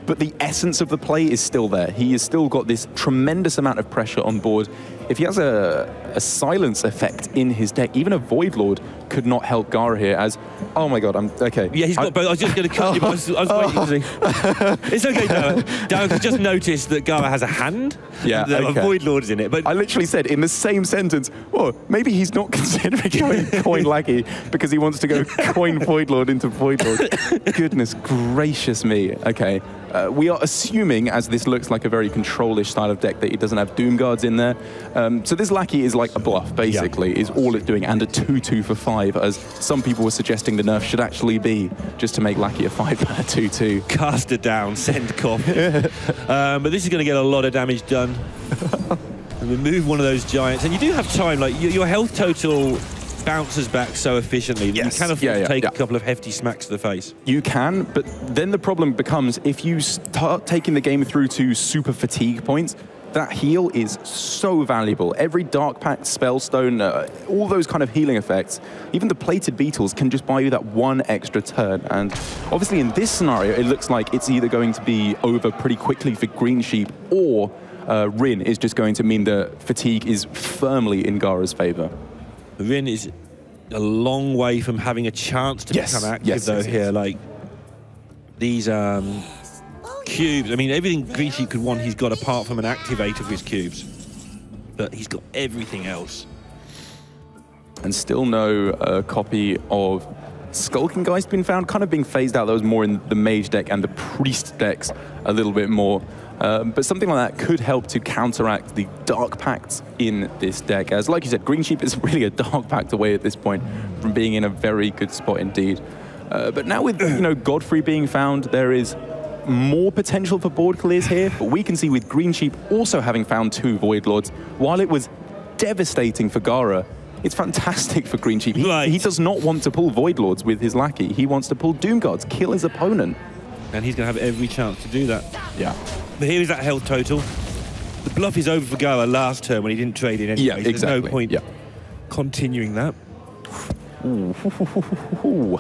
But the essence of the play is still there. He has still got this tremendous amount of pressure on board. If he has a silence effect in his deck, even a Voidlord could not help Gaara here as, oh my god, okay. Yeah, he's got both. I was just going to cut you, but I was waiting to see. It's okay, Daruk. Daruk has just noticed that Gaara has a hand. Yeah, a Voidlord is in it. But I literally said in the same sentence, well, maybe he's not considering going coin Lackey because he wants to go coin Voidlord into Voidlord. Goodness gracious me. Okay. We are assuming, as this looks like a very control-ish style of deck, that he doesn't have Doom Guards in there. So this Lackey is like a bluff, basically, is all it's doing, and a 2/2 for 5, as some people were suggesting the nerf should actually be, just to make Lackey a 5-mana 2/2. Cast it down, send coffee. But this is going to get a lot of damage done. And remove one of those Giants. And you do have time, like, your health total bounces back so efficiently that you can afford to take a couple of hefty smacks to the face. You can, but then the problem becomes if you start taking the game through to super fatigue points, that heal is so valuable. Every Dark Pact, Spellstone, all those kind of healing effects, even the Plated Beetles can just buy you that one extra turn. And obviously in this scenario, it looks like it's either going to be over pretty quickly for Greensheep or Rin is just going to mean that fatigue is firmly in Gaara's favor. Rin is a long way from having a chance to become active here. Like these cubes, I mean, everything Greensheep could want, he's got apart from an activator for his cubes. But he's got everything else. And still no copy of Skulking Geist been found, kind of being phased out. That was more in the Mage deck and the Priest decks a little bit more. But something like that could help to counteract the Dark Pacts in this deck. As, like you said, Greensheep is really a Dark Pact away at this point from being in a very good spot indeed. But now with, you know, Godfrey being found, there is more potential for board clears here. But we can see with Greensheep also having found 2 Voidlords, while it was devastating for Gaara, it's fantastic for Greensheep. He does not want to pull Voidlords with his Lackey. He wants to pull Doom Guards, kill his opponent. And he's going to have every chance to do that. Yeah. But here is that health total. The bluff is over for Gaara last turn when he didn't trade in anyway. Yeah, exactly. There's no point continuing that. Ooh.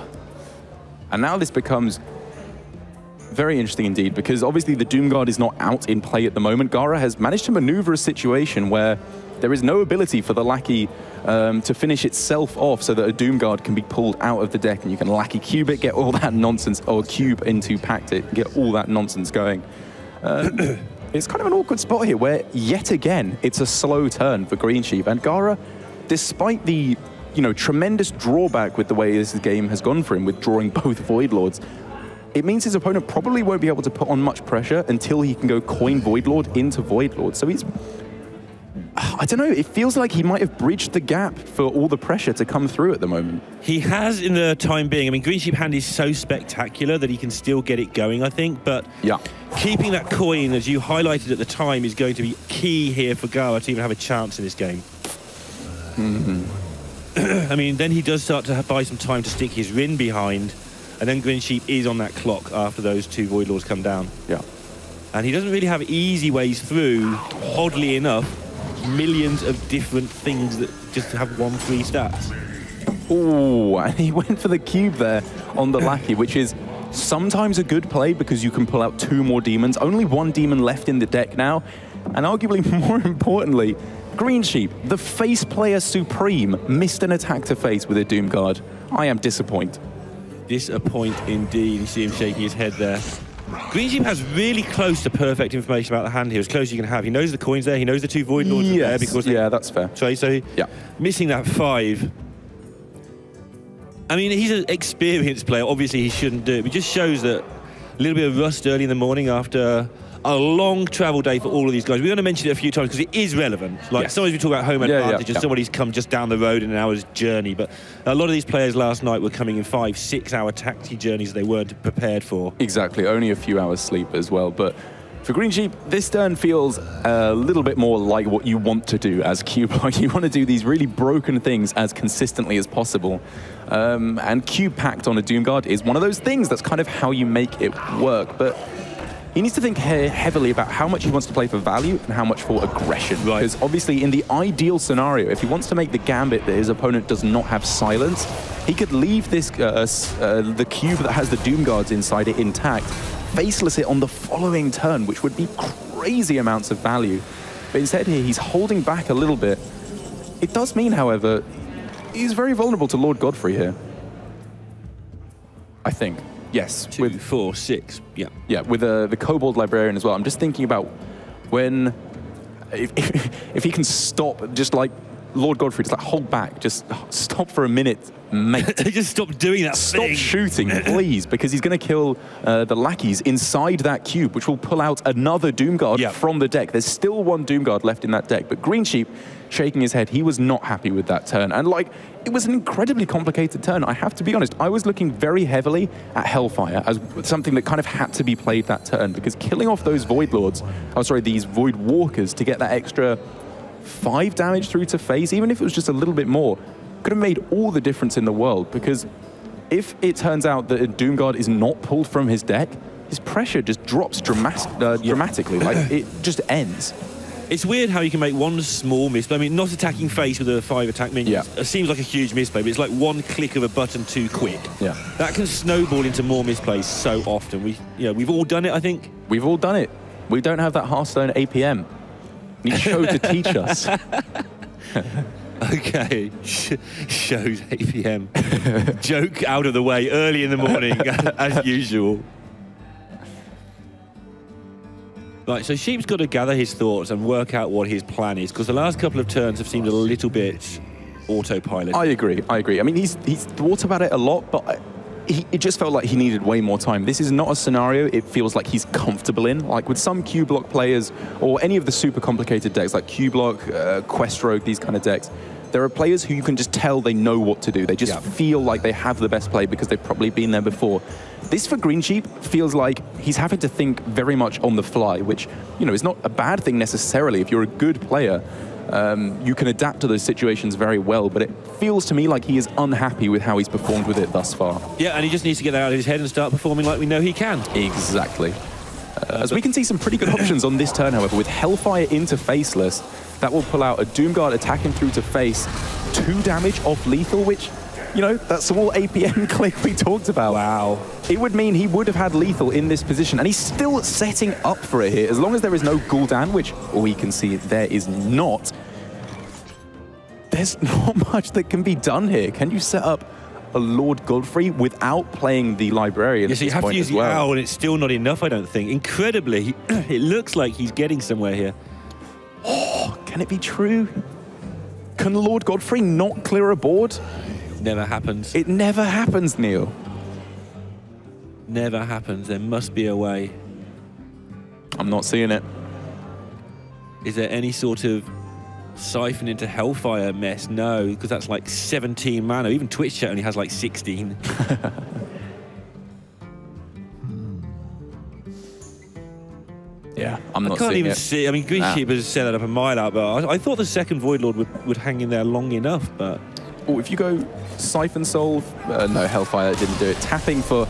And now this becomes very interesting indeed, because obviously the Doom Guard is not out in play at the moment. Gaara has managed to maneuver a situation where there is no ability for the Lackey to finish itself off so that a Doom Guard can be pulled out of the deck and you can Lackey cube it, get all that nonsense, or cube into Pact it, get all that nonsense going. It's kind of an awkward spot here where, yet again, it's a slow turn for Greensheep. And Gaara, despite the tremendous drawback with the way this game has gone for him with drawing both Voidlords, it means his opponent probably won't be able to put on much pressure until he can go coin Voidlord into Voidlord. So he's, I don't know, it feels like he might have bridged the gap for all the pressure to come through at the moment. He has in the time being. I mean, Greensheep hand is so spectacular that he can still get it going, I think. But keeping that coin, as you highlighted at the time, is going to be key here for Gaara to even have a chance in this game. I mean, then he does start to buy some time to stick his Rin behind, and then Greensheep is on that clock after those 2 Voidlords come down. Yeah. And he doesn't really have easy ways through, oddly enough, millions of different things that just have 1/3 stats. Oh, and he went for the cube there on the Lackey, which is sometimes a good play because you can pull out 2 more demons. Only 1 demon left in the deck now. And arguably more importantly, Greensheep, the face player supreme, missed an attack to face with a Doom Guard. I am disappointed. Disappoint indeed. You see him shaking his head there. Greensheep has really close to perfect information about the hand here, as close as you can have. He knows the coin's there, he knows the 2 Voidlords are there because that's fair. So missing that 5. I mean, he's an experienced player. Obviously, he shouldn't do it. It just shows that a little bit of rust early in the morning after a long travel day for all of these guys. We're going to mention it a few times because it is relevant. Like, sometimes we talk about home advantage and somebody's come just down the road in an hour's journey. But a lot of these players last night were coming in 5-6 hour taxi journeys they weren't prepared for. Exactly. Only a few hours sleep as well. But for Greensheep, this turn feels a little bit more like what you want to do as Cube. Like, you want to do these really broken things as consistently as possible. And Cube packed on a Doomguard is one of those things. That's kind of how you make it work. But he needs to think heavily about how much he wants to play for value and how much for aggression. Right. Because obviously, in the ideal scenario, if he wants to make the gambit that his opponent does not have silence, he could leave this the cube that has the Doomguards inside it intact, faceless it on the following turn, which would be crazy amounts of value. But instead here, he's holding back a little bit. It does mean, however, he's very vulnerable to Lord Godfrey here. I think. Yes. 2, 4, 6. Yeah. Yeah, with the Kobold Librarian as well. I'm just thinking about when, if he can stop, just like Lord Godfrey, just like hold back, just stop for a minute, mate. Just stop doing that Stop thing. shooting, please, because he's going to kill the lackeys inside that cube, which will pull out another Doomguard from the deck. There's still one Doomguard left in that deck, but Greensheep, shaking his head, he was not happy with that turn. And like, it was an incredibly complicated turn. I have to be honest, I was looking very heavily at Hellfire as something that kind of had to be played that turn, because killing off those Void Lords, these Void Walkers to get that extra 5 damage through to face, even if it was just a little bit more, could have made all the difference in the world. Because if it turns out that a Doomguard is not pulled from his deck, his pressure just drops dramatically. Like, it just ends. It's weird how you can make one small misplay. I mean, not attacking face with a 5 attack minions. It seems like a huge misplay, but it's like one click of a button too quick. Yeah. That can snowball into more misplays so often. We've all done it, I think. We've all done it. We don't have that Hearthstone APM. Need show to teach us. Okay, shows APM. Joke out of the way early in the morning, as usual. Right, so Sheep's got to gather his thoughts and work out what his plan is, because the last couple of turns have seemed a little bit autopilot. I agree. I mean, he's thought about it a lot, but it just felt like he needed way more time. This is not a scenario it feels like he's comfortable in. Like with some Q-Block players, or any of the super complicated decks, like Q-Block, Quest Rogue, these kind of decks, there are players who you can just tell they know what to do. They just feel like they have the best play because they've probably been there before. This for Greensheep feels like he's having to think very much on the fly, which, is not a bad thing necessarily. If you're a good player, you can adapt to those situations very well, but it feels to me like he is unhappy with how he's performed with it thus far. Yeah, and he just needs to get that out of his head and start performing like we know he can. Exactly. As we can see some pretty good options on this turn, however, with Hellfire into Faceless, that will pull out a Doomguard attacking through to face, 2 damage off lethal, which, that small APM click we talked about. Wow. It would mean he would have had lethal in this position, and he's still setting up for it here. As long as there is no Gul'dan, which we can see there is not, there's not much that can be done here. Can you set up a Lord Godfrey without playing the Librarian? Yes, you have to use the owl, and it's still not enough, I don't think. Incredibly, it looks like he's getting somewhere here. Oh, can it be true? Can Lord Godfrey not clear a board? Never happens. It never happens, Neil. Never happens. There must be a way. I'm not seeing it. Is there any sort of siphon into Hellfire mess? No, because that's like 17 mana. Even Twitch chat only has like 16. Yeah, I'm not seeing it. I can't even see. I mean, Greensheep has set that up a mile out, but I thought the second Void Lord would hang in there long enough, but... Oh, if you go Siphon Solve... no, Hellfire didn't do it. Tapping for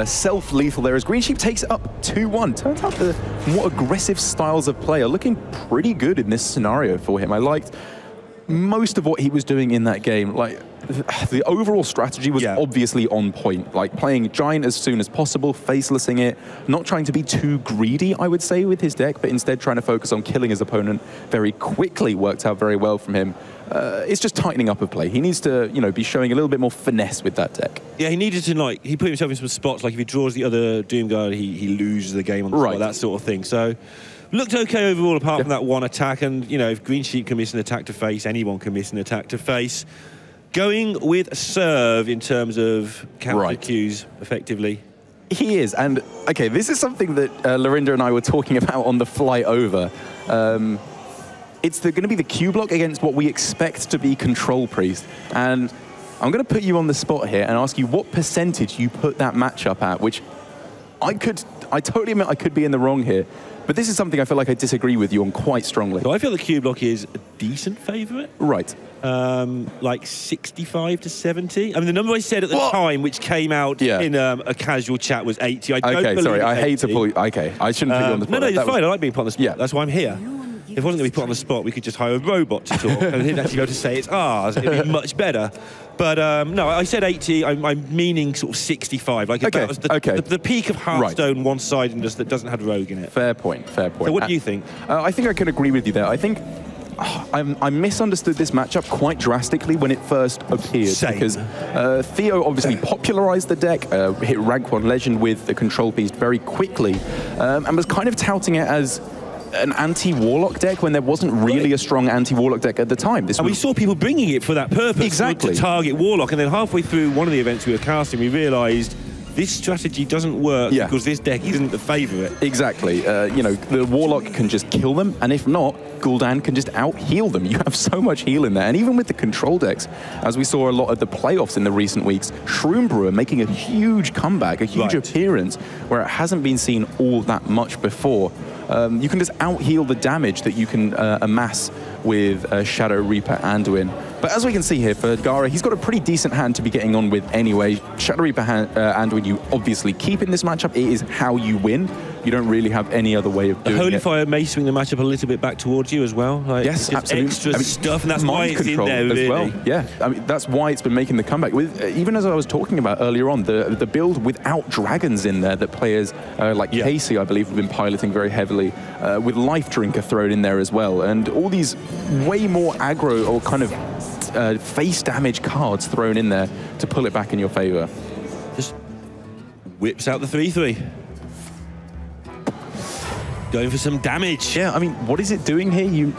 self-lethal there as Greensheep takes it up 2-1. Turns out the more aggressive styles of play are looking pretty good in this scenario for him. I liked most of what he was doing in that game. Like, the overall strategy was obviously on point. Like, playing Giant as soon as possible, facelessing it, not trying to be too greedy, I would say, with his deck, but instead trying to focus on killing his opponent very quickly worked out very well from him. It's just tightening up of play. He needs to, be showing a little bit more finesse with that deck. Yeah, he needed to, he put himself in some spots, like if he draws the other Doomguard, he loses the game on the spot, that sort of thing. So, looked okay overall, apart from that one attack. And, if Greensheep can miss an attack to face, anyone can miss an attack to face. going with serve in terms of counter cues, effectively. He is, and okay, this is something that Lorinda and I were talking about on the flight over. It's going to be the Q block against what we expect to be Control Priest, and I'm going to put you on the spot here and ask you what percentage you put that matchup at, which I totally admit I could be in the wrong here, but this is something I feel like I disagree with you on quite strongly. So I feel the Q block is a decent favourite. Right. Like 65 to 70. I mean, the number I said at the time, which came out in a casual chat, was 80. I don't believe sorry, I 80. hate to pull you. Okay, I shouldn't put you on the spot. No, it's fine. I like being put on the spot. Yeah. That's why I'm here. If I wasn't going to be put on the spot, we could just hire a robot to talk, and he'd actually be able to say it's ours. It'd be much better. But no, I said 80. I'm meaning sort of 65. Like that was the peak of Hearthstone, one-sidedness that doesn't have rogue in it. Fair point. Fair point. So what do you think? I think I can agree with you there. I think I misunderstood this matchup quite drastically when it first appeared. Same. Because Theo obviously popularized the deck, hit rank 1 legend with the Control Beast very quickly, and was kind of touting it as an anti-Warlock deck when there wasn't really a strong anti-Warlock deck at the time. We saw people bringing it for that purpose, exactly, to target Warlock, and then halfway through one of the events we were casting, we realised this strategy doesn't work because this deck isn't the favourite. Exactly. You know, the Warlock can just kill them, and if not, Gul'dan can just out-heal them. You have so much heal in there. And even with the control decks, as we saw a lot of the playoffs in the recent weeks, Shroom Brewer making a huge comeback, a huge appearance, where it hasn't been seen all that much before. You can just out-heal the damage that you can amass with Shadow Reaper Anduin. But as we can see here for Gaara, he's got a pretty decent hand to be getting on with anyway. Shadow Reaper Anduin you obviously keep in this matchup. It is how you win. You don't really have any other way of doing it. Holy Fire may swing the matchup a little bit back towards you as well. Like, yes, absolutely. Extra stuff, and that's why it's in there, really. As well. Yeah, I mean, that's why it's been making the comeback. With even as I was talking about earlier on, the build without dragons in there that players like Casey, I believe, have been piloting very heavily, with Life Drinker thrown in there as well, and all these way more aggro or kind of face damage cards thrown in there to pull it back in your favor. Just whips out the 3/3. Going for some damage. Yeah, I mean, what is it doing here?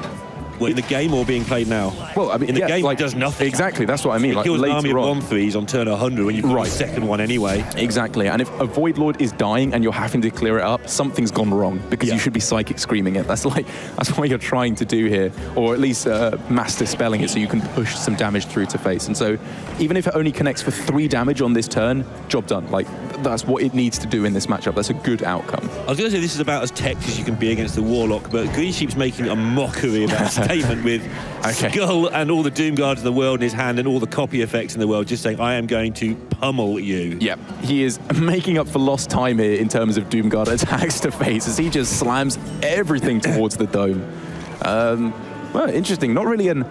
Well, in the game or being played now? Well, I mean, in the game, like, it does nothing. Exactly, that's what I mean. It kills an army of 1/3s on turn 100 when you put the second one anyway. Exactly, and if a Void Lord is dying and you're having to clear it up, something's gone wrong, because you should be Psychic Screaming it. That's what you're trying to do here, or at least mass dispelling it so you can push some damage through to face. And so, even if it only connects for 3 damage on this turn, job done. Like, that's what it needs to do in this matchup. That's a good outcome. I was going to say this is about as tech as you can be against the Warlock, but Greensheep's making a mockery of that statement with Skull and all the Doom Guards in the world in his hand and all the copy effects in the world, just saying, I am going to pummel you. Yep, he is making up for lost time here in terms of Doom Guard attacks to face, as he just slams everything towards the dome. Well, interesting. Not really an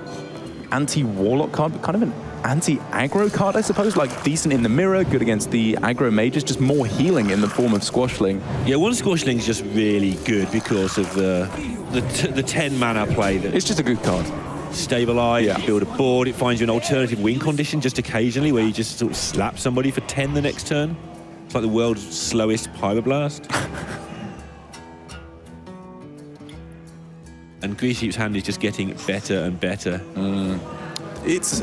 anti-Warlock card, but kind of an anti-aggro card, I suppose. Like, decent in the mirror, good against the aggro mages, just more healing in the form of Squashling. Yeah, one Squashling's just really good because of the 10 mana play. It's just a good card. Stabilize, you build a board, it finds you an alternative win condition just occasionally where you just sort of slap somebody for 10 the next turn. It's like the world's slowest Pyroblast. And Greensheep's hand is just getting better and better. It's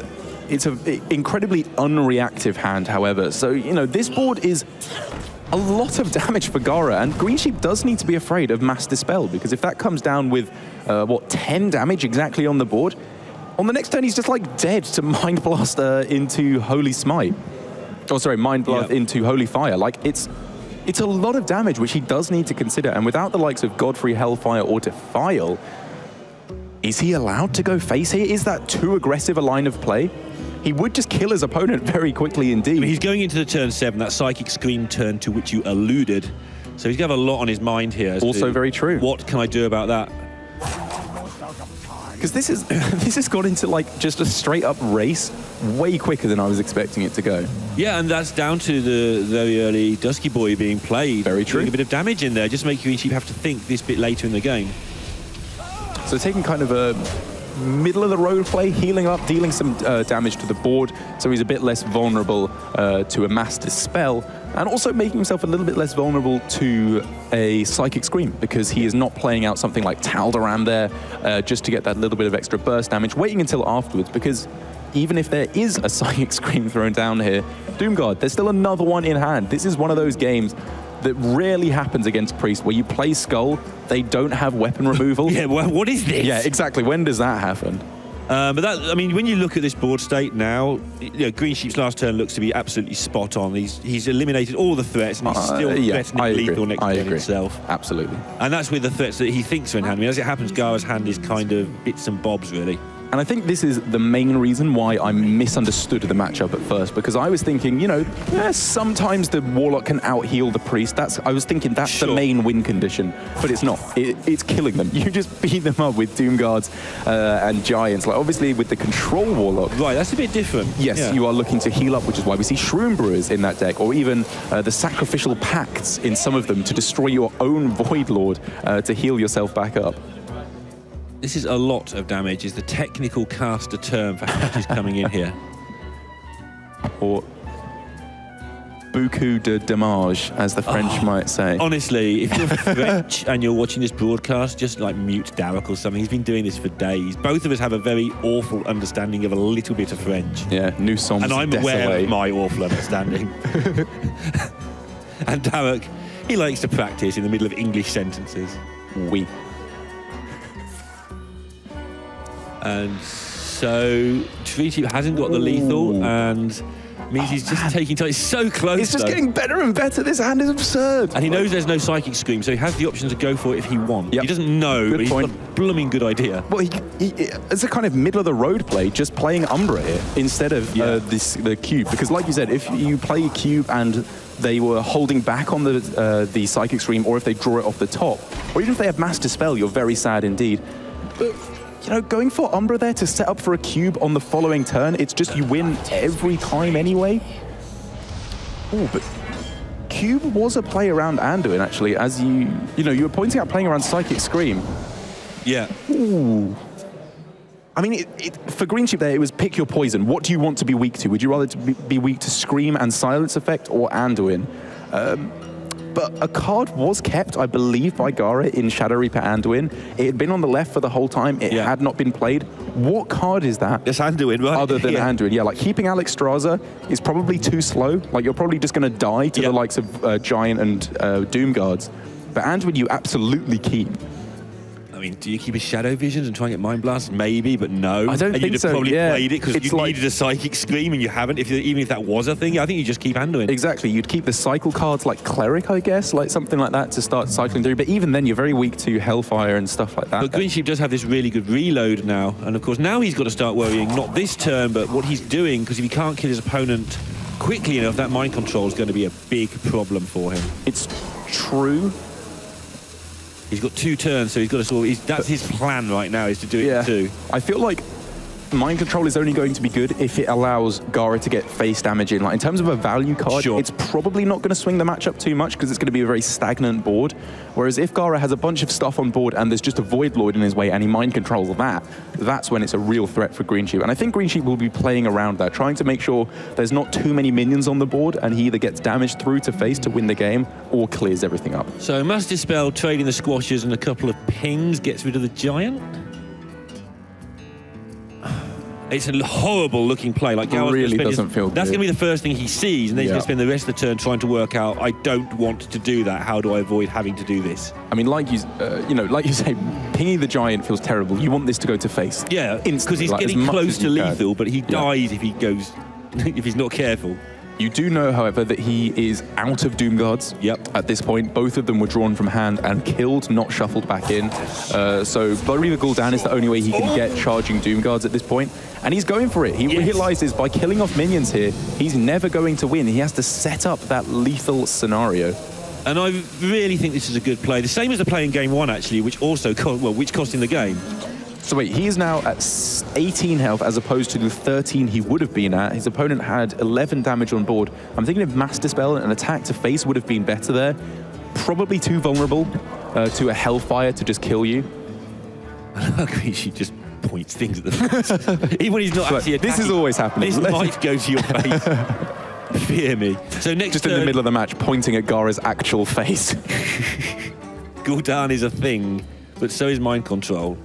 an incredibly unreactive hand, however. So, you know, this board is a lot of damage for Gaara, and Greensheep does need to be afraid of Mass Dispel, because if that comes down with, 10 damage exactly on the board, on the next turn he's just like dead to Mind Blast into Holy Smite. Oh, sorry, Mind Blast into Holy Fire. Like, it's a lot of damage, which he does need to consider, and without the likes of Godfrey, Hellfire, or Defile, is he allowed to go face here? Is that too aggressive a line of play? He would just kill his opponent very quickly indeed. I mean, he's going into the turn 7, that Psychic Scream turn to which you alluded. So he's going to have a lot on his mind here. Also very true. What can I do about that? Because this has got into like just a straight up race way quicker than I was expecting it to go. Yeah, and that's down to the very early Dusky Boy being played. Very true. Doing a bit of damage in there, just making Greensheep have to think this bit later in the game. So taking kind of a middle of the road play, healing up, dealing some damage to the board, so he's a bit less vulnerable to a Mass Dispel, and also making himself a little bit less vulnerable to a Psychic Scream, because he is not playing out something like Tal'Daram there just to get that little bit of extra burst damage, waiting until afterwards, because even if there is a Psychic Scream thrown down here, Doomguard, there's still another one in hand. This is one of those games that rarely happens against Priest, where you play Skull, they don't have weapon removal. Yeah, well, what is this? Yeah, exactly. When does that happen? But that, I mean, when you look at this board state now, you know, Greensheep's last turn looks to be absolutely spot on. He's eliminated all the threats, and he's still threatening lethal next turn himself. Absolutely. And that's with the threats that he thinks are in hand. I mean, as it happens, Gaara's hand is kind of bits and bobs, really. And I think this is the main reason why I misunderstood the matchup at first, because I was thinking, you know, sometimes the Warlock can out-heal the Priest. I was thinking that's the main win condition, but it's not. It's killing them. You just beat them up with Doomguards and Giants. Like, obviously, with the Control Warlock. Right, that's a bit different. Yes, you are looking to heal up, which is why we see Shroom Brewers in that deck, or even the Sacrificial Pacts in some of them to destroy your own Void Lord to heal yourself back up. This is a lot of damage, is the technical caster term for how much is coming in here. Or beaucoup de damage, as the French might say. Honestly, if you're French and you're watching this broadcast, just like mute Darek or something. He's been doing this for days. Both of us have a very awful understanding of a little bit of French. Yeah, nous sommes and I'm aware of my awful understanding. And Darek, he likes to practice in the middle of English sentences. Oui. And so Greensheep hasn't got the lethal, and means he's just taking time. It's so close. It's just getting better and better. This hand is absurd. And he knows there's no Psychic Scream, so he has the option to go for it if he wants. He doesn't know, but he's got a blooming good idea. Well, it's a kind of middle-of-the-road play, just playing Umbra here instead of the cube. Because like you said, if you play a cube and they were holding back on the Psychic Scream, or if they draw it off the top, or even if they have Mass Dispel, you're very sad indeed. But you know, going for Umbra there to set up for a cube on the following turn, it's just you win every time anyway. Oh, but cube was a play around Anduin, actually, as you were pointing out playing around Psychic Scream. Yeah. Ooh. I mean, for Greensheep there, it was pick your poison. What do you want to be weak to? Would you rather be weak to Scream and Silence Effect or Anduin? But a card was kept, I believe, by Gaara in Shadow Reaper Anduin. It had been on the left for the whole time. It had not been played. What card is that? It's Anduin, right? Other than Anduin, yeah. Like, keeping Alex Straza is probably too slow. Like, you're probably just going to die to the likes of Giant and Doomguards. But Anduin, you absolutely keep. I mean, do you keep a Shadow Visions and try and get Mind Blast? Maybe, but no. I don't think so. And you'd have probably played it because you needed a Psychic Scream and you haven't, even if that was a thing. I think you just keep Anduin. Exactly. You'd keep the cycle cards like Cleric, I guess, like something like that to start cycling through. But even then, you're very weak to Hellfire and stuff like that. But Greensheep does have this really good reload now. And of course, now he's got to start worrying, not this turn, but what he's doing, because if he can't kill his opponent quickly enough, that mind control is going to be a big problem for him. It's true. He's got 2 turns, so he's got to sort of, that's his plan right now, is to do it in 2. I feel like Mind Control is only going to be good if it allows Gaara to get face damage in. Like, in terms of a value card, it's probably not going to swing the matchup too much because it's going to be a very stagnant board. Whereas if Gaara has a bunch of stuff on board and there's just a Void Lord in his way and he Mind Controls that's when it's a real threat for Greensheep. And I think Greensheep will be playing around that, trying to make sure there's not too many minions on the board and he either gets damaged through to face to win the game or clears everything up. So Mass Dispel, trading the squashes and a couple of pings, gets rid of the Giant. It's a horrible looking play. Like, Gaara's really doesn't feel good. That's going to be the first thing he sees, and then he's going to spend the rest of the turn trying to work out, I don't want to do that. How do I avoid having to do this? I mean, like you say, pinging the Giant feels terrible. You want this to go to face. Yeah, because he's getting close to lethal, but he dies if he goes, if he's not careful. You do know, however, that he is out of Doomguards at this point. Both of them were drawn from hand and killed, not shuffled back in. So Blood Reaver Gul'dan is the only way he can get charging Doomguards at this point. And he's going for it. He realizes by killing off minions here, he's never going to win. He has to set up that lethal scenario. And I really think this is a good play. The same as the play in game 1, actually, which also cost him the game. So wait, he is now at 18 health as opposed to the 13 he would have been at. His opponent had 11 damage on board. I'm thinking if Mass Dispel and an attack to face would have been better there. Probably too vulnerable to a Hellfire to just kill you. She just points things at the face. Even when he's not actually attacking. This is always happening. This might go to your face. Fear me. So next just in the middle of the match, pointing at Gaara's actual face. Gul'dan is a thing, but so is Mind Control.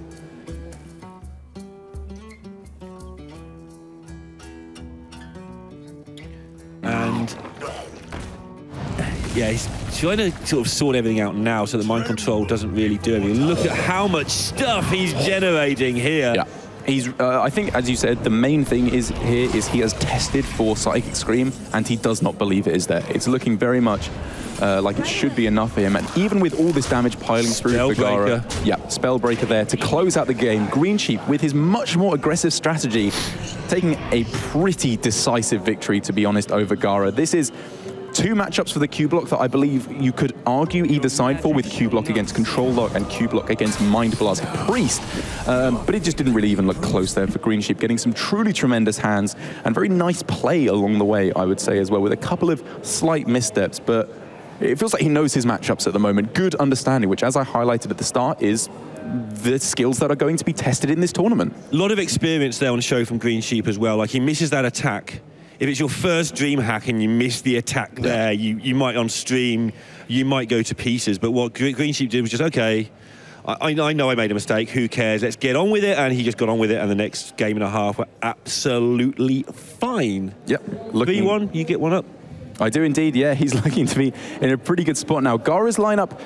Yeah, he's trying to sort of sort everything out now so that mind control doesn't really do anything. Look at how much stuff he's generating here. Yeah. He's, I think, as you said, the main thing is he has tested for Psychic Scream, and he does not believe it is there. It's looking very much like it should be enough for him. And even with all this damage piling through for Gaara, yeah, Spellbreaker there to close out the game. Greensheep, with his much more aggressive strategy, taking a pretty decisive victory, to be honest, over Gaara. This is 2 matchups for the Q block that I believe you could argue either side for, with Q block against Control Lock and Q block against Mind Blast Priest. But it just didn't really even look close there for Greensheep, getting some truly tremendous hands and very nice play along the way, I would say, as well, with a couple of slight missteps. But it feels like he knows his matchups at the moment. Good understanding, which, as I highlighted at the start, is the skills that are going to be tested in this tournament. A lot of experience there on show from Greensheep as well. Like, he misses that attack. If it's your first DreamHack and you miss the attack there, you might on stream, you might go to pieces. But what Greensheep did was just, okay, I know I made a mistake, who cares, let's get on with it. And he just got on with it, and the next game and a half were absolutely fine. Yep. 3-1, you get one up. I do indeed, yeah. He's looking to be in a pretty good spot now. Gaara's lineup,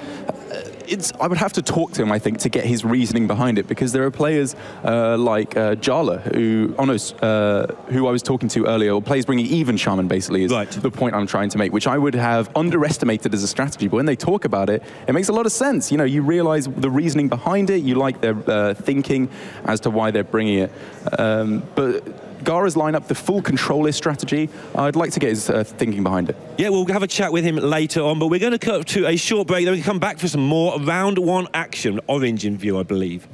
I would have to talk to him, I think, to get his reasoning behind it, because there are players like Jala, who I was talking to earlier, or players bringing even Shaman, basically, is the point I'm trying to make, which I would have underestimated as a strategy. But when they talk about it, it makes a lot of sense. You know, you realize the reasoning behind it, you like their thinking as to why they're bringing it. But Gaara's lineup, the full control-list strategy, I'd like to get his thinking behind it. Yeah, we'll have a chat with him later on, but we're going to cut to a short break, then we can come back for some more round 1 action. Orange in view, I believe.